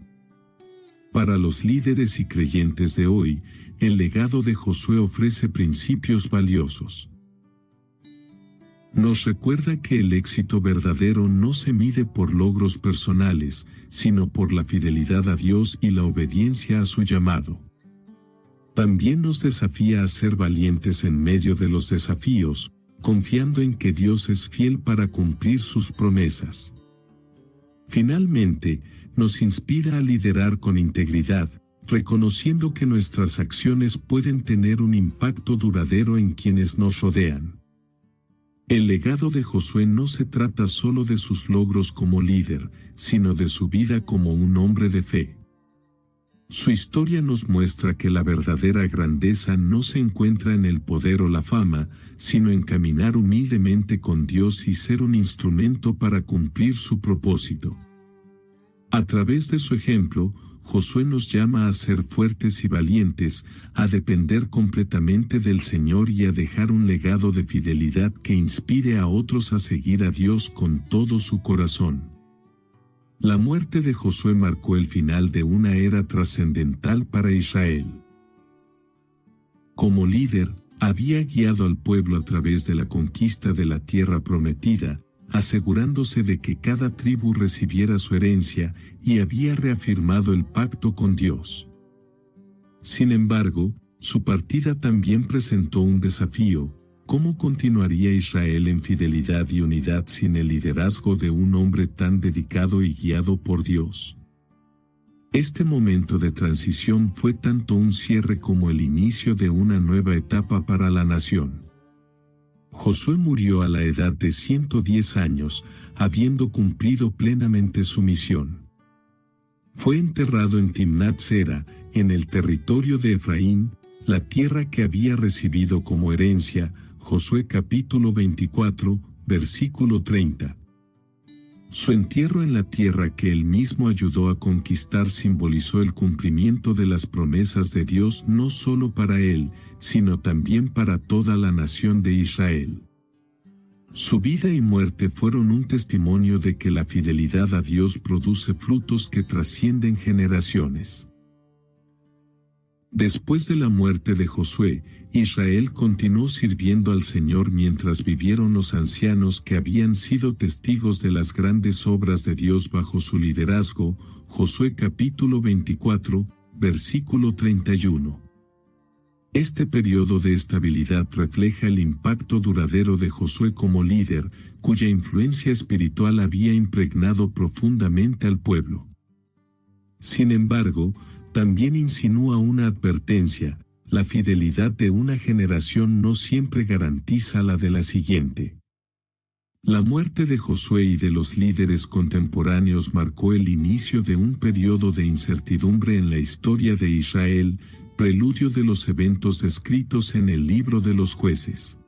Para los líderes y creyentes de hoy, el legado de Josué ofrece principios valiosos. Nos recuerda que el éxito verdadero no se mide por logros personales, sino por la fidelidad a Dios y la obediencia a su llamado. También nos desafía a ser valientes en medio de los desafíos, confiando en que Dios es fiel para cumplir sus promesas. Finalmente, nos inspira a liderar con integridad, reconociendo que nuestras acciones pueden tener un impacto duradero en quienes nos rodean. El legado de Josué no se trata solo de sus logros como líder, sino de su vida como un hombre de fe. Su historia nos muestra que la verdadera grandeza no se encuentra en el poder o la fama, sino en caminar humildemente con Dios y ser un instrumento para cumplir su propósito. A través de su ejemplo, Josué nos llama a ser fuertes y valientes, a depender completamente del Señor y a dejar un legado de fidelidad que inspire a otros a seguir a Dios con todo su corazón. La muerte de Josué marcó el final de una era trascendental para Israel. Como líder, había guiado al pueblo a través de la conquista de la tierra prometida, asegurándose de que cada tribu recibiera su herencia, y había reafirmado el pacto con Dios. Sin embargo, su partida también presentó un desafío: ¿cómo continuaría Israel en fidelidad y unidad sin el liderazgo de un hombre tan dedicado y guiado por Dios? Este momento de transición fue tanto un cierre como el inicio de una nueva etapa para la nación. Josué murió a la edad de 110 años, habiendo cumplido plenamente su misión. Fue enterrado en Timnat Sera, en el territorio de Efraín, la tierra que había recibido como herencia. Josué capítulo 24, versículo 30. Su entierro en la tierra que él mismo ayudó a conquistar simbolizó el cumplimiento de las promesas de Dios no solo para él, sino también para toda la nación de Israel. Su vida y muerte fueron un testimonio de que la fidelidad a Dios produce frutos que trascienden generaciones. Después de la muerte de Josué, Israel continuó sirviendo al Señor mientras vivieron los ancianos que habían sido testigos de las grandes obras de Dios bajo su liderazgo. Josué capítulo 24, versículo 31. Este periodo de estabilidad refleja el impacto duradero de Josué como líder, cuya influencia espiritual había impregnado profundamente al pueblo. Sin embargo, también insinúa una advertencia: la fidelidad de una generación no siempre garantiza la de la siguiente. La muerte de Josué y de los líderes contemporáneos marcó el inicio de un periodo de incertidumbre en la historia de Israel, preludio de los eventos descritos en el libro de los Jueces.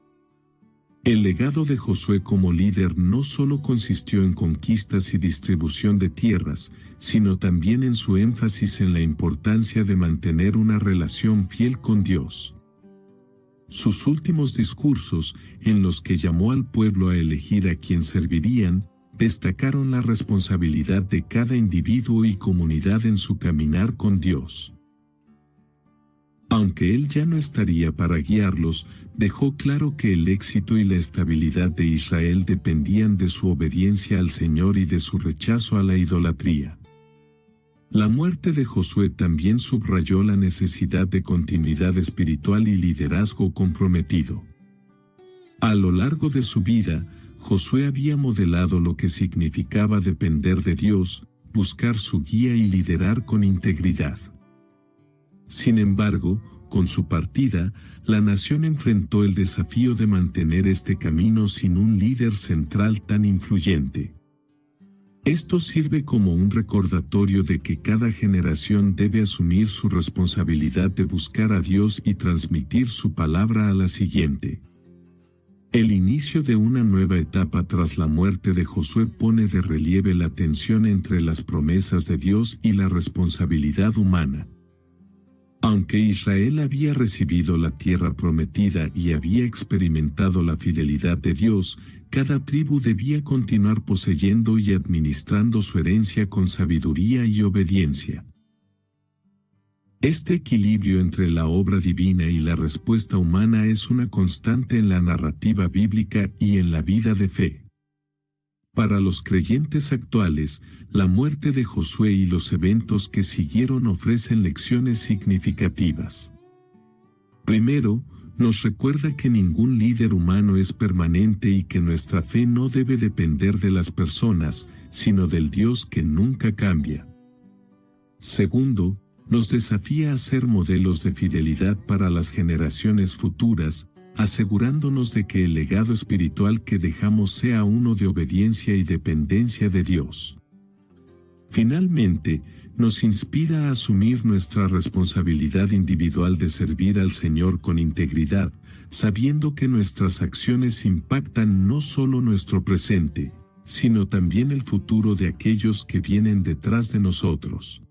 El legado de Josué como líder no solo consistió en conquistas y distribución de tierras, sino también en su énfasis en la importancia de mantener una relación fiel con Dios. Sus últimos discursos, en los que llamó al pueblo a elegir a quien servirían, destacaron la responsabilidad de cada individuo y comunidad en su caminar con Dios. Aunque él ya no estaría para guiarlos, dejó claro que el éxito y la estabilidad de Israel dependían de su obediencia al Señor y de su rechazo a la idolatría. La muerte de Josué también subrayó la necesidad de continuidad espiritual y liderazgo comprometido. A lo largo de su vida, Josué había modelado lo que significaba depender de Dios, buscar su guía y liderar con integridad. Sin embargo, con su partida, la nación enfrentó el desafío de mantener este camino sin un líder central tan influyente. Esto sirve como un recordatorio de que cada generación debe asumir su responsabilidad de buscar a Dios y transmitir su palabra a la siguiente. El inicio de una nueva etapa tras la muerte de Josué pone de relieve la tensión entre las promesas de Dios y la responsabilidad humana. Aunque Israel había recibido la tierra prometida y había experimentado la fidelidad de Dios, cada tribu debía continuar poseyendo y administrando su herencia con sabiduría y obediencia. Este equilibrio entre la obra divina y la respuesta humana es una constante en la narrativa bíblica y en la vida de fe. Para los creyentes actuales, la muerte de Josué y los eventos que siguieron ofrecen lecciones significativas. Primero, nos recuerda que ningún líder humano es permanente y que nuestra fe no debe depender de las personas, sino del Dios que nunca cambia. Segundo, nos desafía a ser modelos de fidelidad para las generaciones futuras, asegurándonos de que el legado espiritual que dejamos sea uno de obediencia y dependencia de Dios. Finalmente, nos inspira a asumir nuestra responsabilidad individual de servir al Señor con integridad, sabiendo que nuestras acciones impactan no solo nuestro presente, sino también el futuro de aquellos que vienen detrás de nosotros.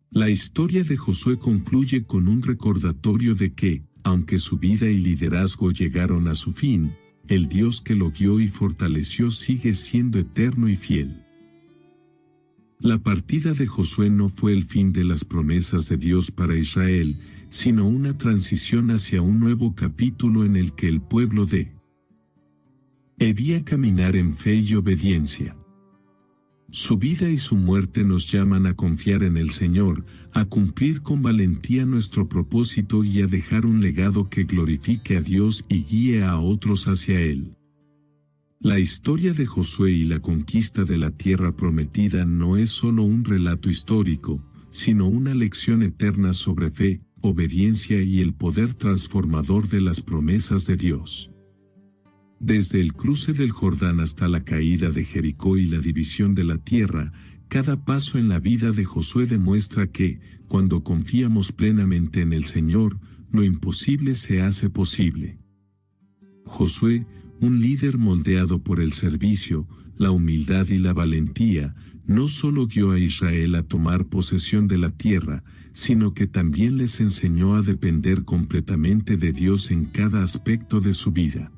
La historia de Josué concluye con un recordatorio de que, aunque su vida y liderazgo llegaron a su fin, el Dios que lo guió y fortaleció sigue siendo eterno y fiel. La partida de Josué no fue el fin de las promesas de Dios para Israel, sino una transición hacia un nuevo capítulo en el que el pueblo debía caminar en fe y obediencia. Su vida y su muerte nos llaman a confiar en el Señor, a cumplir con valentía nuestro propósito y a dejar un legado que glorifique a Dios y guíe a otros hacia Él. La historia de Josué y la conquista de la tierra prometida no es solo un relato histórico, sino una lección eterna sobre fe, obediencia y el poder transformador de las promesas de Dios. Desde el cruce del Jordán hasta la caída de Jericó y la división de la tierra, cada paso en la vida de Josué demuestra que, cuando confiamos plenamente en el Señor, lo imposible se hace posible. Josué, un líder moldeado por el servicio, la humildad y la valentía, no solo guió a Israel a tomar posesión de la tierra, sino que también les enseñó a depender completamente de Dios en cada aspecto de su vida.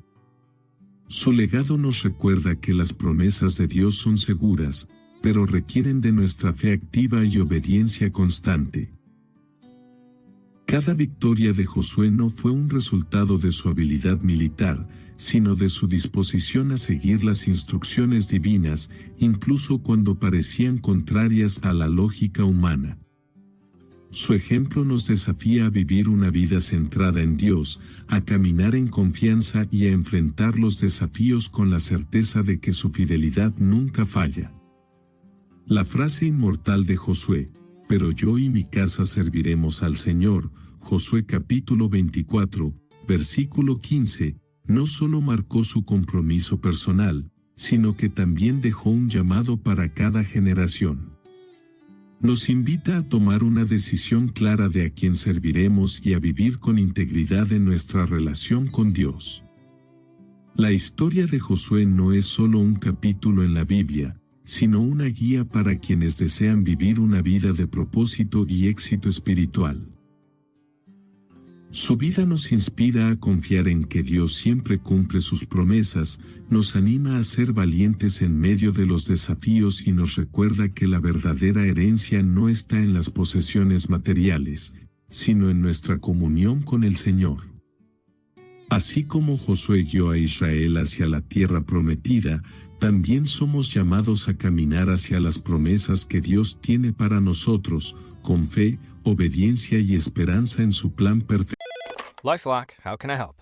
Su legado nos recuerda que las promesas de Dios son seguras, pero requieren de nuestra fe activa y obediencia constante. Cada victoria de Josué no fue un resultado de su habilidad militar, sino de su disposición a seguir las instrucciones divinas, incluso cuando parecían contrarias a la lógica humana. Su ejemplo nos desafía a vivir una vida centrada en Dios, a caminar en confianza y a enfrentar los desafíos con la certeza de que su fidelidad nunca falla. La frase inmortal de Josué, «Pero yo y mi casa serviremos al Señor», Josué capítulo 24, versículo 15, no solo marcó su compromiso personal, sino que también dejó un llamado para cada generación. Nos invita a tomar una decisión clara de a quién serviremos y a vivir con integridad en nuestra relación con Dios. La historia de Josué no es solo un capítulo en la Biblia, sino una guía para quienes desean vivir una vida de propósito y éxito espiritual. Su vida nos inspira a confiar en que Dios siempre cumple sus promesas, nos anima a ser valientes en medio de los desafíos y nos recuerda que la verdadera herencia no está en las posesiones materiales, sino en nuestra comunión con el Señor. Así como Josué guió a Israel hacia la tierra prometida, también somos llamados a caminar hacia las promesas que Dios tiene para nosotros, con fe, obediencia y esperanza en su plan perfecto. LifeLock, how can I help?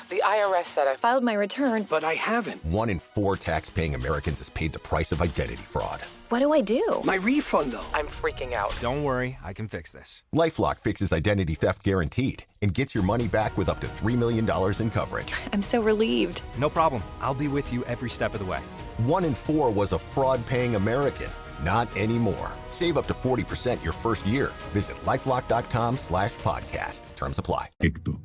The IRS said I filed my return, but I haven't. 1 in 4 tax-paying Americans has paid the price of identity fraud. What do I do? My refund, though. I'm freaking out. Don't worry, I can fix this. LifeLock fixes identity theft guaranteed and gets your money back with up to $3 million in coverage. I'm so relieved. No problem. I'll be with you every step of the way. 1 in 4 was a fraud-paying American. Not anymore. Save up to 40% your first year. Visit LifeLock.com/podcast. Terms apply. Perfecto.